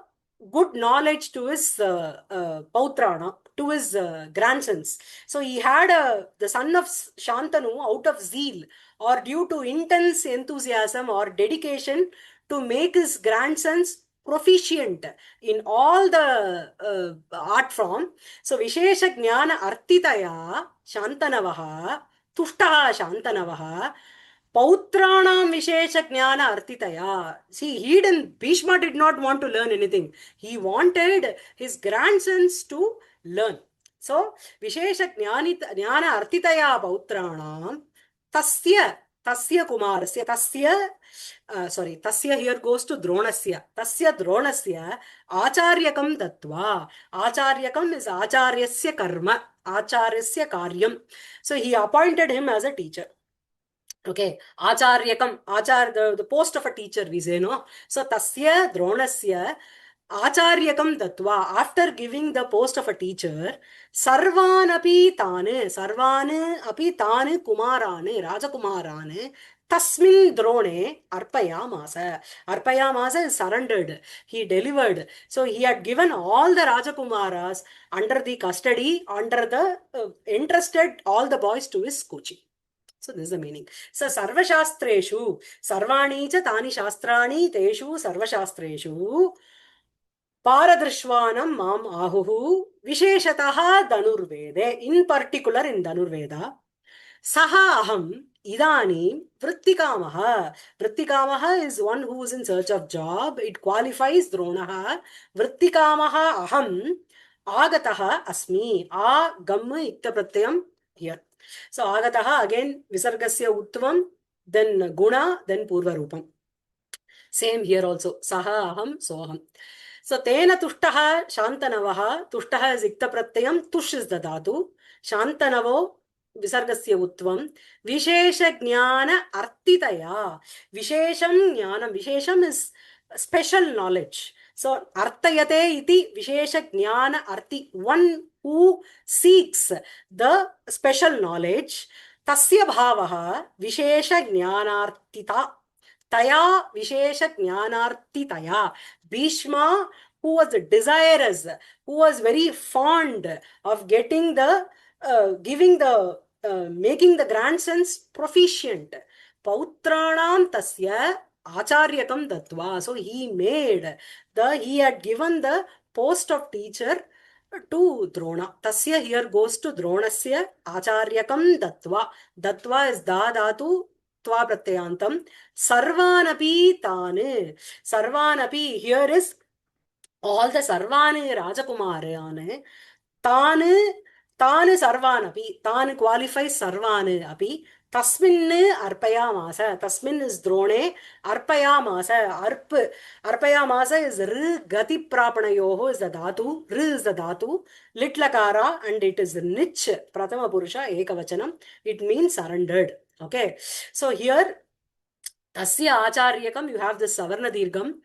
good knowledge to his Pautrana, to his grandsons. So he had the son of Shantanu out of zeal or due to intense enthusiasm or dedication to make his grandsons proficient in all the art form. So Vishesha Jnana Artitaya Shantanavaha Tushtaha Shantanavaha Pautranam Vishesha Jnana Artitaya. See, Bhishma did not want to learn anything. He wanted his grandsons to learn. So, Vishesha Jnana Artitaya Pautranam Tasya Kumarasya Tasya here goes to Dronasya. Tasya Dronasya Acharyakam Dattva. Acharyakam is Acharyasya Karma. Acharyasya Karyam. So, he appointed him as a teacher. Okay, Acharyakam, the post of a teacher, we say, no? So, Tasya Dronasya Acharyakam Dattva, after giving the post of a teacher, Sarvan api tane Kumarane, Rajakumarane, Tasmin Drone, Arpayamasa is surrendered. He delivered. So he had given all the Rajakumaras under the custody, under the entrusted all the boys to his coaching. So this is the meaning. So Sarvashastreshu, Sarvani cha tani shastrani teshu Sarvashastreshu Paradrishvanam mam ahuhu Visheshataha Dhanurvede, in particular in Dhanurveda. Saha aham idani Vrittikamaha. Vrittikamaha is one who is in search of job. It qualifies Dronaha. Vrittikamaha aham agataha asmi. A gamma ikta pratyam here. So agataha again visargasya uttvam, then guna, then purva rupam. Same here also. Saha aham soham. So tena tushtaha shantanavaha. Tushtaha is ikta pratyam. Tush is the dhatu. Shantanavo visargasya uttvam. Vishesha jnana artitaya. Vishesham jnanam. Vishesham is special knowledge. So artayate iti vishesha jnana arti. One who seeks the special knowledge. Tasya bhavaha vishesha jnanartita. Taya vishesha jnanartitaya. Bhishma, who was desirous, who was very fond of getting the, making the grandsons proficient. Pautranam tasya acharyakam dattva. So he had given the post of teacher to Drona. Tasya here goes to Dronasya acharyakam dattva. Dattva is da dhatu tva pratyantam sarvanapi tane. Sarvanapi, here is all the sarvane rajakumarane tane. Tane sarvanapi, tane qualifies sarvane api tasmin arpayamasa. Tasmin is drone arpayamasa. Arpayamasa is r gati prapanayoho is the dhatu, r is the dhatu, litlakara, and it is nich prathama purusha ekavachanam. It means surrendered. Okay, so here tasya acharyakam, you have this savarna dirgham.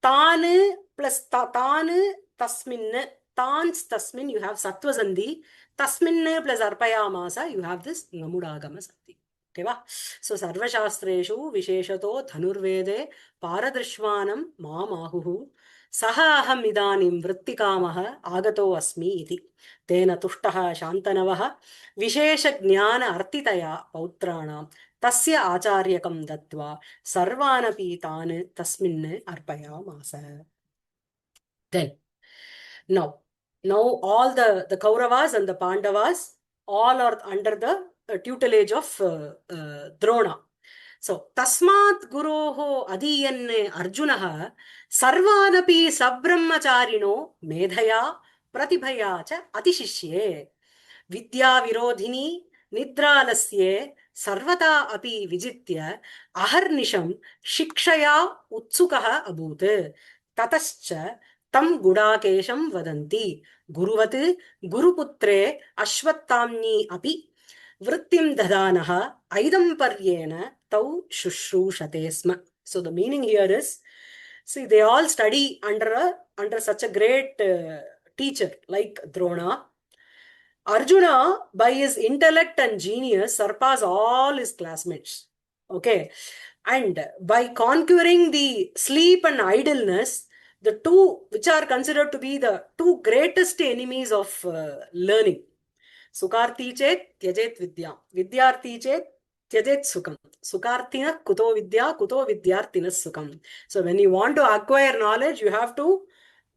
Tane plus tane tasmin, tans tasmin, you have sattva sandhi. Tasmin plus arpayamasa, you have this ngamudagama sandhi. Okay va? So sarvashastreshu visheshato dhanurvede paradrishvanam maamahuhu saha aham idanim vrittikamaha agato asmi iti tena tushtaha shantanavaha vishesha jnana artitaya pautranam tasya acharyakam dattva sarvanapi tan tasmin arpayamasa. Then now all the Kauravas and the Pandavas all are under the tutelage of Drona. So tasmat guroho adiyan Arjunaha sarvanapi sabrahmacharino medhaya pratibhaya cha atishishye vidya virodhini nidralasye sarvata api vijitya aharnisham shikshaya utsukaha abhut tatascha tam gudakesham vadanti guruvat guruputre ashwattamni api vrittim dadanaha aidam paryena tau shushrusate sma. So the meaning here is, see, they all study under such a great teacher like Drona. Arjuna, by his intellect and genius, surpassed all his classmates. Okay, and by conquering the sleep and idleness, the two which are considered to be the two greatest enemies of learning. Sukarthi chet tyajet vidya, vidyarthi chet tyajet sukam. Sukarthina kuto vidya, kuto vidyarthina sukam. So when you want to acquire knowledge, you have to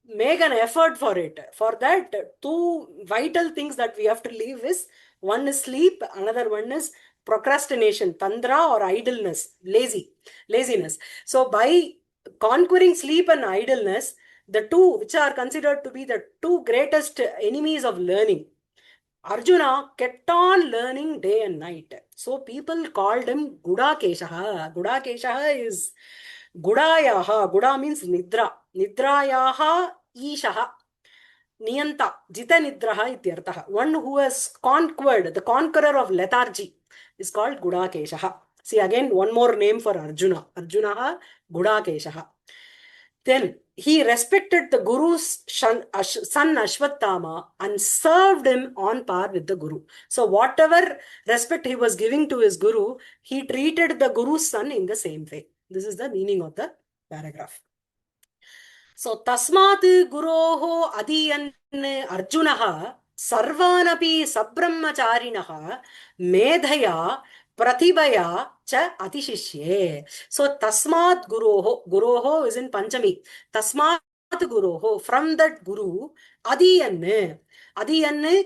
make an effort for it. For that, two vital things that we have to leave is, one is sleep, another one is procrastination, tandra, or idleness, laziness. So by conquering sleep and idleness, the two which are considered to be the two greatest enemies of learning, Arjuna kept on learning day and night. So people called him Gudakeshaha. Gudakeshaha is Gudayaha. Guda means Nidra. Nidrayaha Ishaha. Niyanta. Jita Nidraha ityartaha. One who has conquered, the conqueror of lethargy, is called Gudakeshaha. See again, one more name for Arjuna. Arjunaha Gudakeshaha. Then he respected the Guru's son Ashwatthama and served him on par with the Guru. So whatever respect he was giving to his Guru, he treated the Guru's son in the same way. This is the meaning of the paragraph. So tasmat guroho adiyan Arjunaha sarvanapi sabrahmacharinaha medhaya pratibhaya cha atishishye. So tasmat guroho is in Panchami. Tasmat guroho, from that guru, adiyan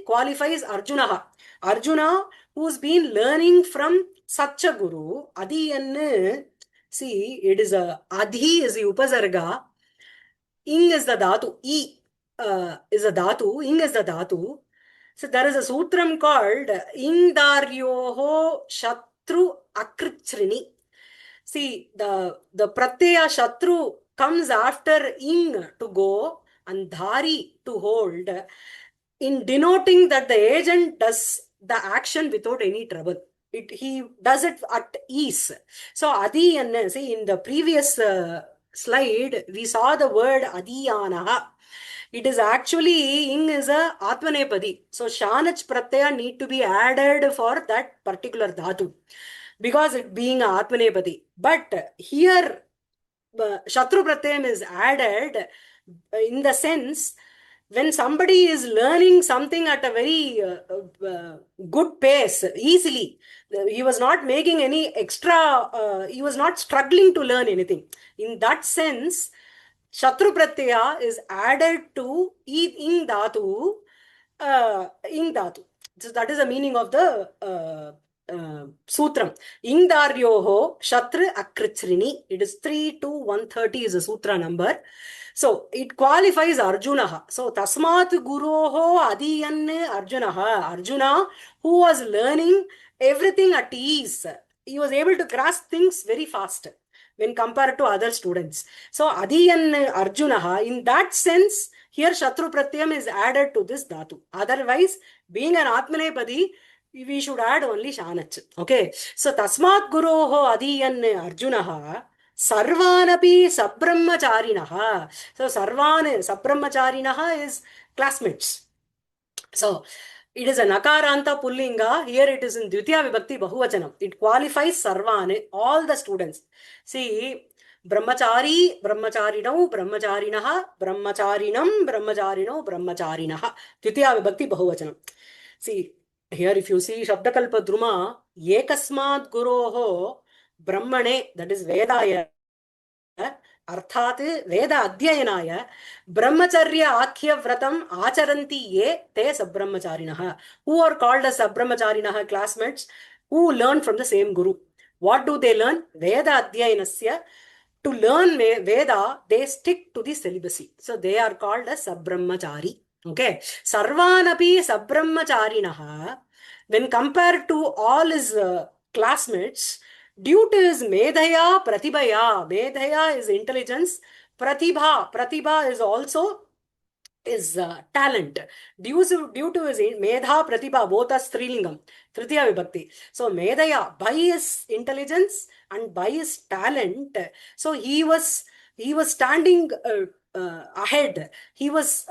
qualifies Arjunaha. Arjuna, who's been learning from such a guru, adiyan, see, it is a adhi is the upasarga, ing is the dhatu, is a dhatu, ing is the dhatu. So there is a sutram called Ingdaryoho Shatru Akrichrini. See, the pratyaya Shatru comes after ing to go and dhari to hold, in denoting that the agent does the action without any trouble. He does it at ease. So adi, and see, in the previous slide, we saw the word adiyanaha. It is actually, ing is a atmanepadi. So shanach pratyaya need to be added for that particular dhatu, because it being a atmanepadi. But here, shatru pratyam is added in the sense, when somebody is learning something at a very good pace, easily, he was not making any extra, he was not struggling to learn anything. In that sense, Shatru Pratyaya is added to ing dhatu, ing dhatu. So that is the meaning of the Sutram. Ingdaryoho Shatru Akritsrini. It is 3 to 130 is a sutra number. So it qualifies Arjunaha. So Tasmat Guroho Adiyan Arjunaha. Arjuna, who was learning everything at ease. He was able to grasp things very fast when compared to other students. So Adiyan Arjunaha, in that sense, here Shatru Pratyam is added to this dhatu. Otherwise, being an Atmanepadi, we should add only Shanach. Okay. So Tasmat Guroho Adiyan Arjunaha Sarvanapi Sabrahmacharinaha. So Sarvan Sabrahmacharinaha is classmates. So it is a Nakaranta Pullinga. Here it is in Dvitiya Vibhakti Bahuvachanam. It qualifies Sarvane, all the students. See, Brahmachari, Brahmacharinau, Brahmacharinaha, Brahmacharinam, Brahmacharino, Brahmacharinaha. Dvitiya Vibhakti Bahuvachanam. See, here if you see Shabdakalpa Druma, Ekasmat Guroho Brahmane, that is Vedaya, अर्थात वेद अध्ययनाय ब्रह्मचर्य आख्य व्रतम आचरन्ति ये ते सब्रह्मचारिणः who are called as सब्रह्मचारिणः classmates who learn from the same guru. What do they learn? Veda adhyayanasya. To learn Veda, they stick to the celibacy. So they are called as sabbrahmachari. Okay. Sarvanapi sabbrahmacharinaha, when compared to all his classmates, due to his medhaya pratibhaya, medhaya is intelligence, pratibha is also is talent. Due to his medha pratibha, both are strilingam, tritiya vibhakti. So medhaya, by his intelligence and by his talent, so he was standing ahead. He was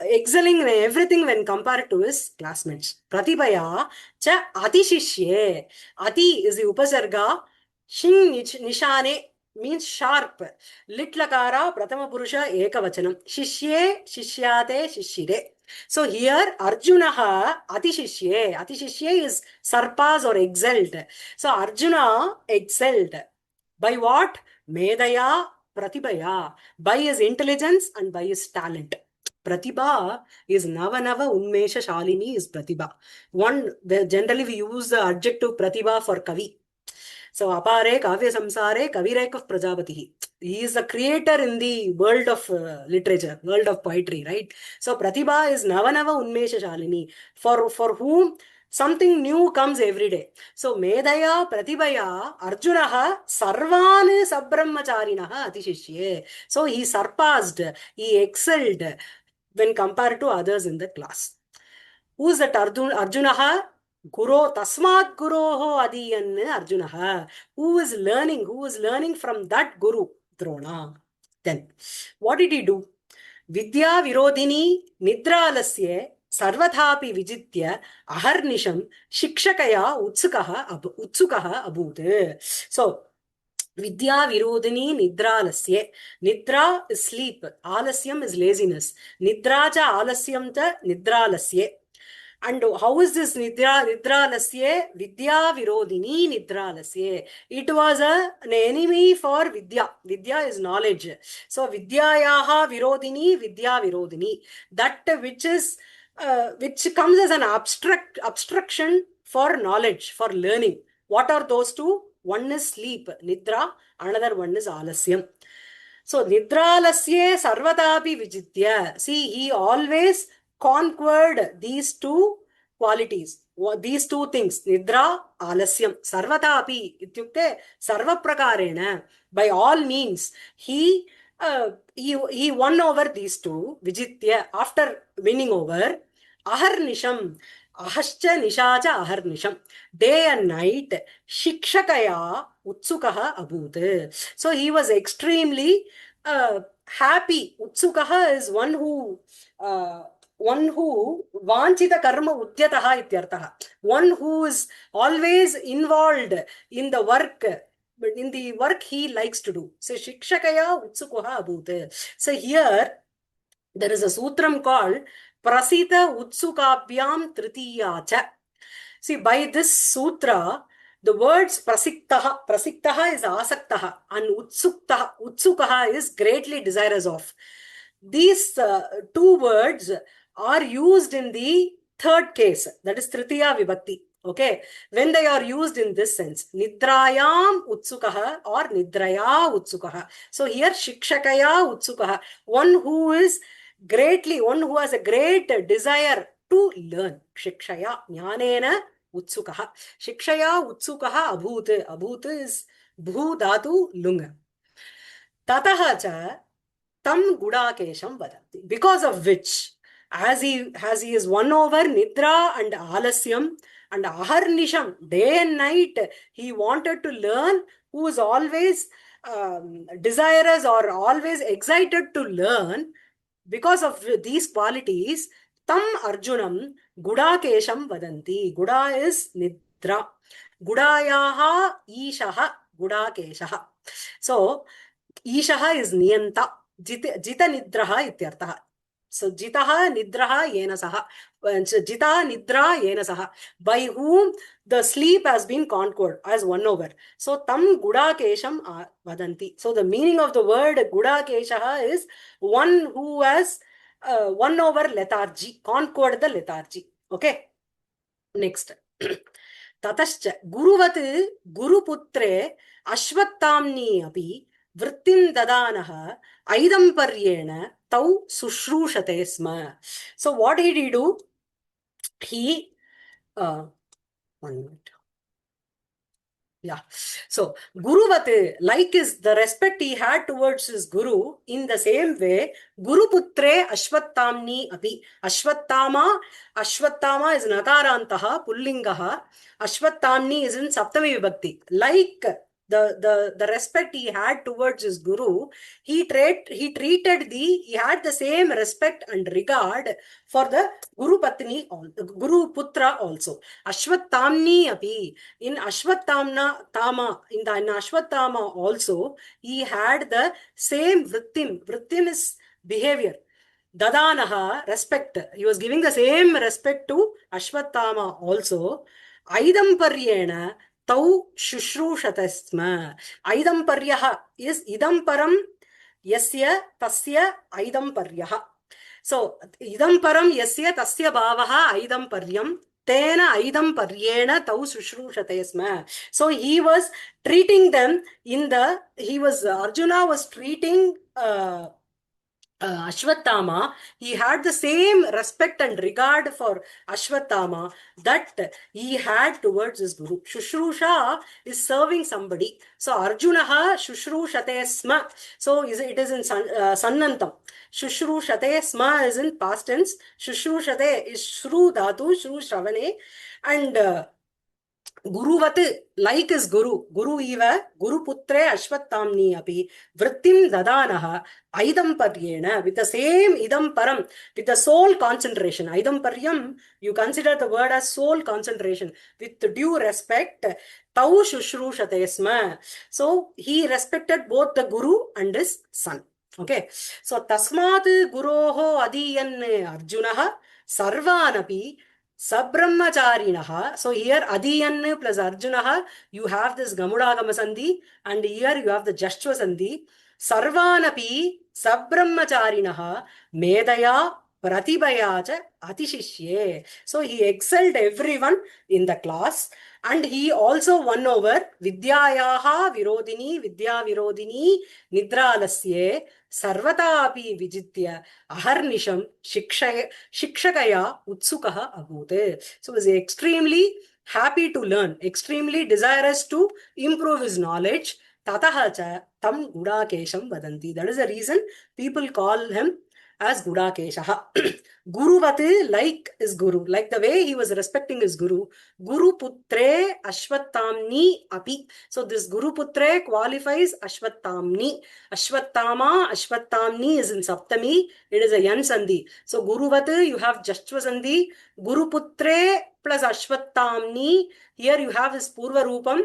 excelling in everything when compared to his classmates. Pratibhaya cha atishishye. Ati is the upasarga. Shing nishane means sharp. Lit lakara prathama purusha ekavachanam. Shishye, shishyate, shishire. So here Arjunaha atishishye. Atishishye is surpass or excelled. So Arjuna excelled. By what? Medaya Pratibhaya. By his intelligence and by his talent. Pratibha is Navanava Unmesha Shalini is Pratibha. Generally we use the adjective Pratibha for Kavi. So Apare Kavya Samsare Kavirek Prajapati. He is the creator in the world of literature, world of poetry, right? So Pratibha is Navanava Unmesha Shalini. For whom something new comes every day. So Medaya Pratibhaya Arjunaha Sarvan Sabrahmacharinaha Atishishye. So he surpassed, he excelled when compared to others in the class. Who is that Arjunaha? Guru Tasmat Guroho Adiyan Arjunaha. Who is learning from that Guru, Drona. Then, what did he do? Vidya Virodhini Nidralasye Sarvathapi Vijitya Aharnisham Shikshakaya Utsukaha Abud. So, Vidya Virodhini Nidralasye. Nidra is sleep. Alasyam is laziness. Nidraja Alasyam ta Nidralasye. And how is this Nidralasye? Vidya Virodhini Nidralasye. It was an enemy for Vidya. Vidya is knowledge. So Vidyayaha Virodhini, Vidya Virodhini. That which comes as an obstruction for knowledge, for learning. What are those two? One is sleep, Nidra, another one is Alasyam. So Nidralasye Sarvatapi Vijitya. See, he always conquered these two qualities, these two things, Nidra, Alasyam, Sarvatapi, ityukte, Sarva Prakarena, by all means, he won over these two, Vijitya, after winning over, Aharnisham, Ahascha Nishacha Aharnisham, day and night, Shikshakaya Utsukaha Abhut. So he was extremely happy. Utsukaha is one who vanchita karma udyataha ityartaha. One who is always involved in the work. In the work he likes to do. So Shikshakaya Utsukaha Abhut. So here there is a sutram called Prasita Utsukabhyam Tritiyacha. See, by this sutra, the words prasiktaha is asaktaha, and utsukaha is greatly desirous of. These two words are used in the third case, that is Tritiya Vibhakti. Okay, when they are used in this sense, nidrayam utsukaha or nidraya utsukaha. So here shikshakaya utsukaha, one who is one who has a great desire to learn. Shikshaya jnanena utsukaha. Shikshaya utsukaha abhut. Abhut is bhu dhatu lunga. Tataha cha tam gudakesham vadanti. Because of which, as he is won over nidra and alasyam and aharnisham, day and night, he wanted to learn, who is always desirous or always excited to learn. Because of these qualities, tam arjunam gudakesham vadanti. Guda is nidra. Gudayaha ishaha gudakeshaha. So ईशः is नियंता. जित निद्रः इत्यर्थः. So jitah nidraha yena saha. Jita nidra yena saha. By whom the sleep has been conquered, as won over. So tam gudakesham vadanti. So the meaning of the word gudakeshaha is one who has won over lethargy, conquered the lethargy. Okay. Next. ततश्च गुरुवत् गुरुपुत्रे अश्वत्थाम्नि अपि वृत्तिं ददानः ऐदम्पर्येण तौ शुश्रूषते स्म. So what did he do? He 1 minute. Yeah. So Guruvat, like is the respect he had towards his guru, in the same way, Guru Putre Ashwattamni api. Ashwattama is Nakarantaha, Pullingaha. Ashwattamni is in Saptami Vibhakti. Like the respect he had towards his guru, he had the same respect and regard for the Guru Patni, Guru Putra also. Ashwattamni api. In Ashwatthama also, he had the same vrittim. Vrittim is behavior. Dadanaha, respect. He was giving the same respect to Ashwatthama also. Aidamparyena tau shushrushata. Aidamparyaha is idamparam yasya tasya aidamparyaha. So, idamparam yasya tasya bhavaha aidamparyam. Tena aidam paryena tau sushrushate sma. So he was treating them Arjuna was treating Ashwatthama. He had the same respect and regard for Ashwatthama that he had towards his guru. Shushrusha is serving somebody. So Arjunaha Shushrushate sma. So it is in Sannantam. Shushrushate sma is in past tense. Shushrushate is Shru Dhatu, Shru Shravane. And Guruvat, like his guru, Guru eva, Guru Putre Ashwattamni api, Vrittim Dadanaha, Aidam Paryena, with the same Idam Param, with the soul concentration. Aidam Paryam, you consider the word as soul concentration, with due respect, Tau Shushrushate Sma. So he respected both the Guru and his son. Okay. So Tasmat Guroho Adiyan Arjunaha, Sarvanapi, Sabrahmacharinaha. So here Adiyan plus Arjunaha, you have this Gamudagama Sandhi, and here you have the Jashva Sandhi. Sarvanapi Sabrahmacharinaha Medaya Pratibhayacha Atishishye. So he excelled everyone in the class, and he also won over Vidyayaha Vidya Virodini Nidralasye Sarvata api vijitya aharnisham shikshakaya utsukaha abhute. So he was extremely happy to learn, extremely desirous to improve his knowledge. Tataha cha tam gudakesham vadanti. That is the reason people call him as Gudakeshaha. Guruvati, like his guru, like the way he was respecting his guru. Guru Putre Ashwattamni api. So this Guru Putre qualifies Ashwattamni. Ashwattamni is in Saptami. It is a Yan Sandhi. So Guruvati, you have Jashva Sandhi. Guru Putre plus Ashwattamni. Here you have his Purva Rupam.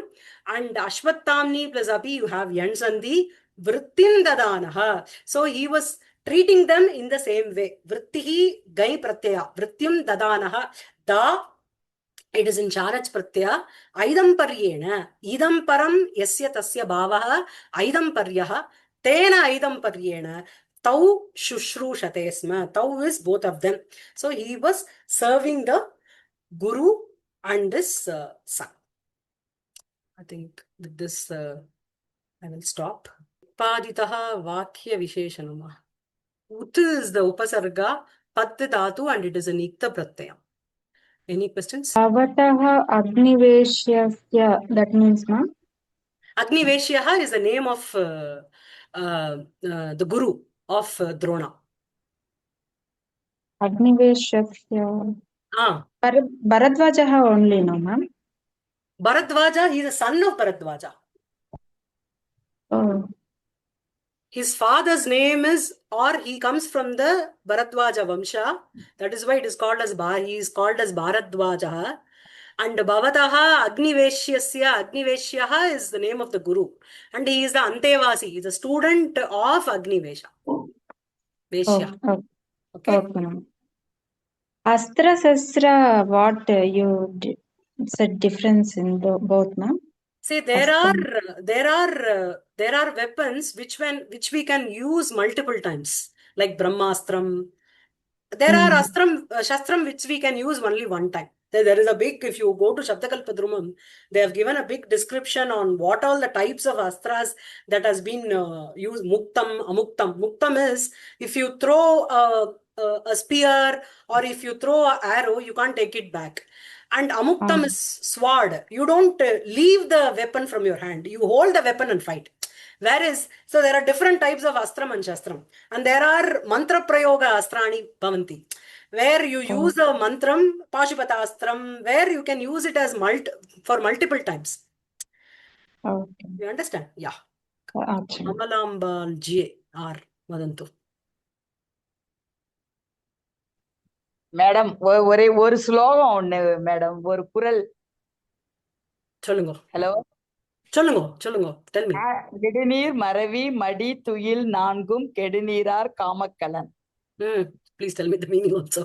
And Ashwattamni plus api, you have Yan Sandhi. Vrittim Dadanaha. So he was treating them in the same way. Vrittihi gai pratyaya. Vrittim dadanaha. Da, it is in charaj pratyaya. Aidam paryena. Idam param yasya tasya bhavaha. Aidam paryaha. Tena aidam paryena. Tau shushrushate sma. Tau is both of them. So he was serving the guru and this son. I think with this I will stop. Paditaha Vakya Visheshanama. Ut is the Upasarga, Pat Dhatu, and it is an Ikta Pratyaya. Any questions? Avataha Agniveshyasya, that means, ma'am? Agniveshyaha is the name of the guru of Drona. Agniveshyasya. Bharadwajaha only, no, ma'am? Bharadwaja, he is the son of Bharadwaja. Oh. His father's name is, or he comes from the Bharadwaja Vamsha. That is why it is called as he is called as Bharadwaja. And Bhavataha Agniveshyasya, Agniveshyaha is the name of the guru. And he is the Antevasi, he is a student of Agnivesha. Veshya. Oh, Okay. okay, ma'am. Astra Sastra, what you said difference in both, ma'am? See, there are weapons which we can use multiple times, like Brahmastram. There are Shastram which we can use only one time. There is a big, if you go to Shabdakalpadrumam, they have given a big description on what all the types of astras that has been used. Muktam, Amuktam. Muktam is if you throw a spear or if you throw an arrow, you can't take it back. And Amuktam is sword. You don't leave the weapon from your hand. You hold the weapon and fight. Whereas, so there are different types of Astram and Shastram. And there are Mantra Prayoga Astrani Bhavanti, where you use a mantram, Pashupata Astram, where you can use it as for multiple times. Okay. You understand? Yeah. Okay. Amalambal G.R. Vadantu. Madam ஒரே ஒரு ஸ்லோகம் ஒண்ணு madam, ஒரு குரல். சொல்லுங்க. Hello, சொல்லுங்க. Tell me. நெடுநீர் மறவி மடி துயில் நான்கும் கெடுநீரார் காமக்கலன். Please tell me the meaning also.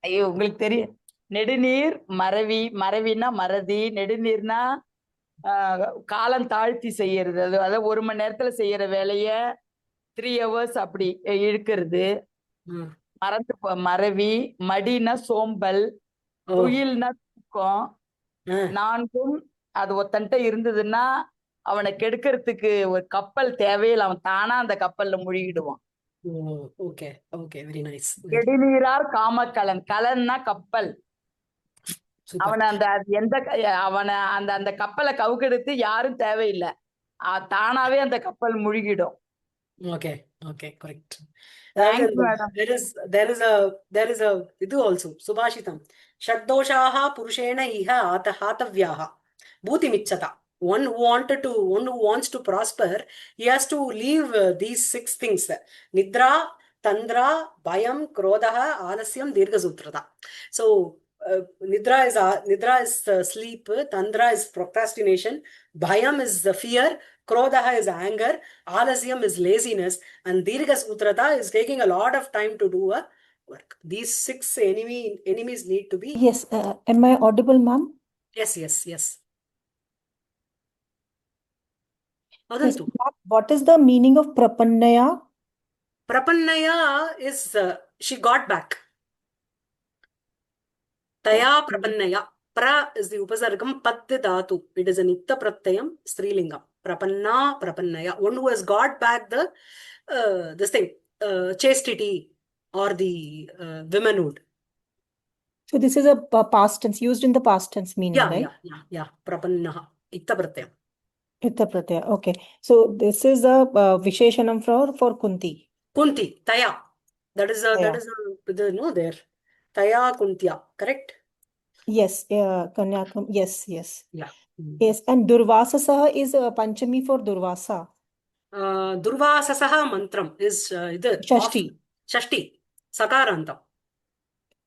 ஐயோ, உங்களுக்கு தெரியும். நெடுநீர் மறவி, மறவினா மறதி, நெடுநீர்னா காலம் தாழ்த்தி செய்யறது. அதாவது 1 மணி நேரத்துல செய்யற வேலைய 3 hours அப்படி இழுக்கிறது. மறந்து மறவி, மடினா சோம்பல், துயில்னா தூக்கம், நான்கும் அது ஒத்தன்ட்ட இருந்ததுன்னா அவனை கெடுக்கிறதுக்கு ஒரு கப்பல் தேவையில்லை, அவன் தானா அந்த கப்பல்ல முழுகிடுவான். Okay, very nice. கெடுநீரார் காமக்கலன், கலன்னா கப்பல். அவனை அவனை அந்த கப்பலை கவுக்கெடுத்து யாரும் தேவையில்லை, தானாவே அந்த கப்பல் முழுகிடும். Okay, correct. There is a idu also, Subhashitam. Shadoshaha Purushena Iha Hatavyaha Bhuti Michata. One who wants to prosper, he has to leave these 6 things: Nidra, Tandra, Bhayam, Krodaha, Alasyam, Dirghasutrata. So Nidra is sleep, Tandra is procrastination, Bhayam is the fear, Krodaha is anger, Alasyam is laziness, and Dirghasutrata is taking a lot of time to do a work. These 6 enemies need to be. Yes, am I audible, ma'am? Yes. Yes, what is the meaning of Prapannaya? Prapannaya is she got back. Taya Prapannaya. Pra is the Upasargam, Pat Dhatu. It is an Ikta Pratyayam, Strilingam. Prapannaya. One who has got back this thing, chastity or the womanhood. So this is a past tense, used in the past tense meaning, right? Yeah. Prapannaha. Ikta Pratyayam. Ikta Pratyaya. Okay. So this is a Visheshanam for Kunti. Kunti, Taya. That is there. Taya Kuntya, correct? Yes, Kanyakam. Yes. Yeah. Yes, and Durvasasaha is Panchami for Durvasa. Durvasasaha mantram is Shashti, Sakarantam.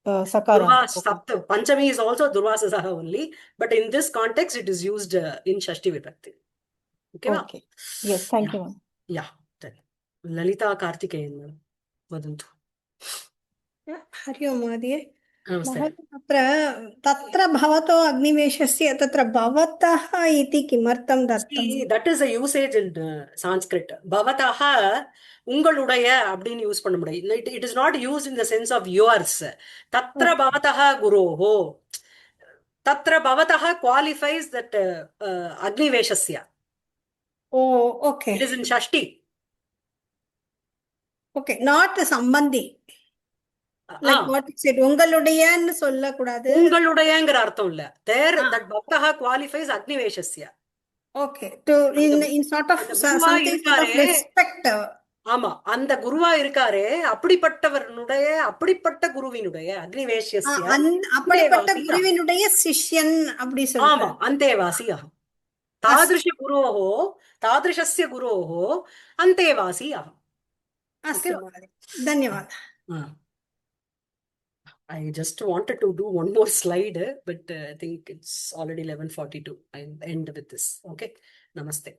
Sakaranta. Panchami is also Durvasasaha only, but in this context it is used in Shashti Vibhakti. Okay. Yes, thank you, ma'am. Yeah. Lalita Karthikeyan, Vadantu. Hari ओम् महोदय। नमस्ते। तत्र भवतो अग्निवेशस्य तत्र भवतः इति किमर्थं दत्तं? That is a usage in Sanskrit. Bhavataha ungaludaya அப்படின்னு யூஸ் பண்ண முடியும். It is not used in the sense of yours. Tatra bhavataha guroho. Tatra bhavatah qualifies that Agniveshasya. Oh, It okay. is in Shashti. Okay, not சம்பந்தி. Like what you said, உங்களுடையன்னு சொல்லக்கூடாது. உங்களுடையங்கிற அர்த்தம் இல்ல. There, Ah. that bhavatah qualifies Agniveshasya. Okay, to in sort of அந்த குருவா something sort of இருக்காரே, respect. ஆமா, அந்த குருவா இருக்காரே, அப்படிப்பட்டவனுடைய, அப்படிப்பட்ட குருவினுடைய அக்னிவேஷ்யஸ்ய அப்படிப்பட்ட அந்தேவாசி குருவினுடைய சிஷ்யன் அப்படி ஆமா, சொல்றாரு. அந்தேவாசி அகம். தாதிருஷ குரோஹோ, தாதிருஷஸ்ய குரோஹோ அந்தேவாசி அகம். அஸ்து மहोदय. धन्यवादः. I just wanted to do one more slide, but I think it's already 11:42. I'll end with this. Okay. Namaste.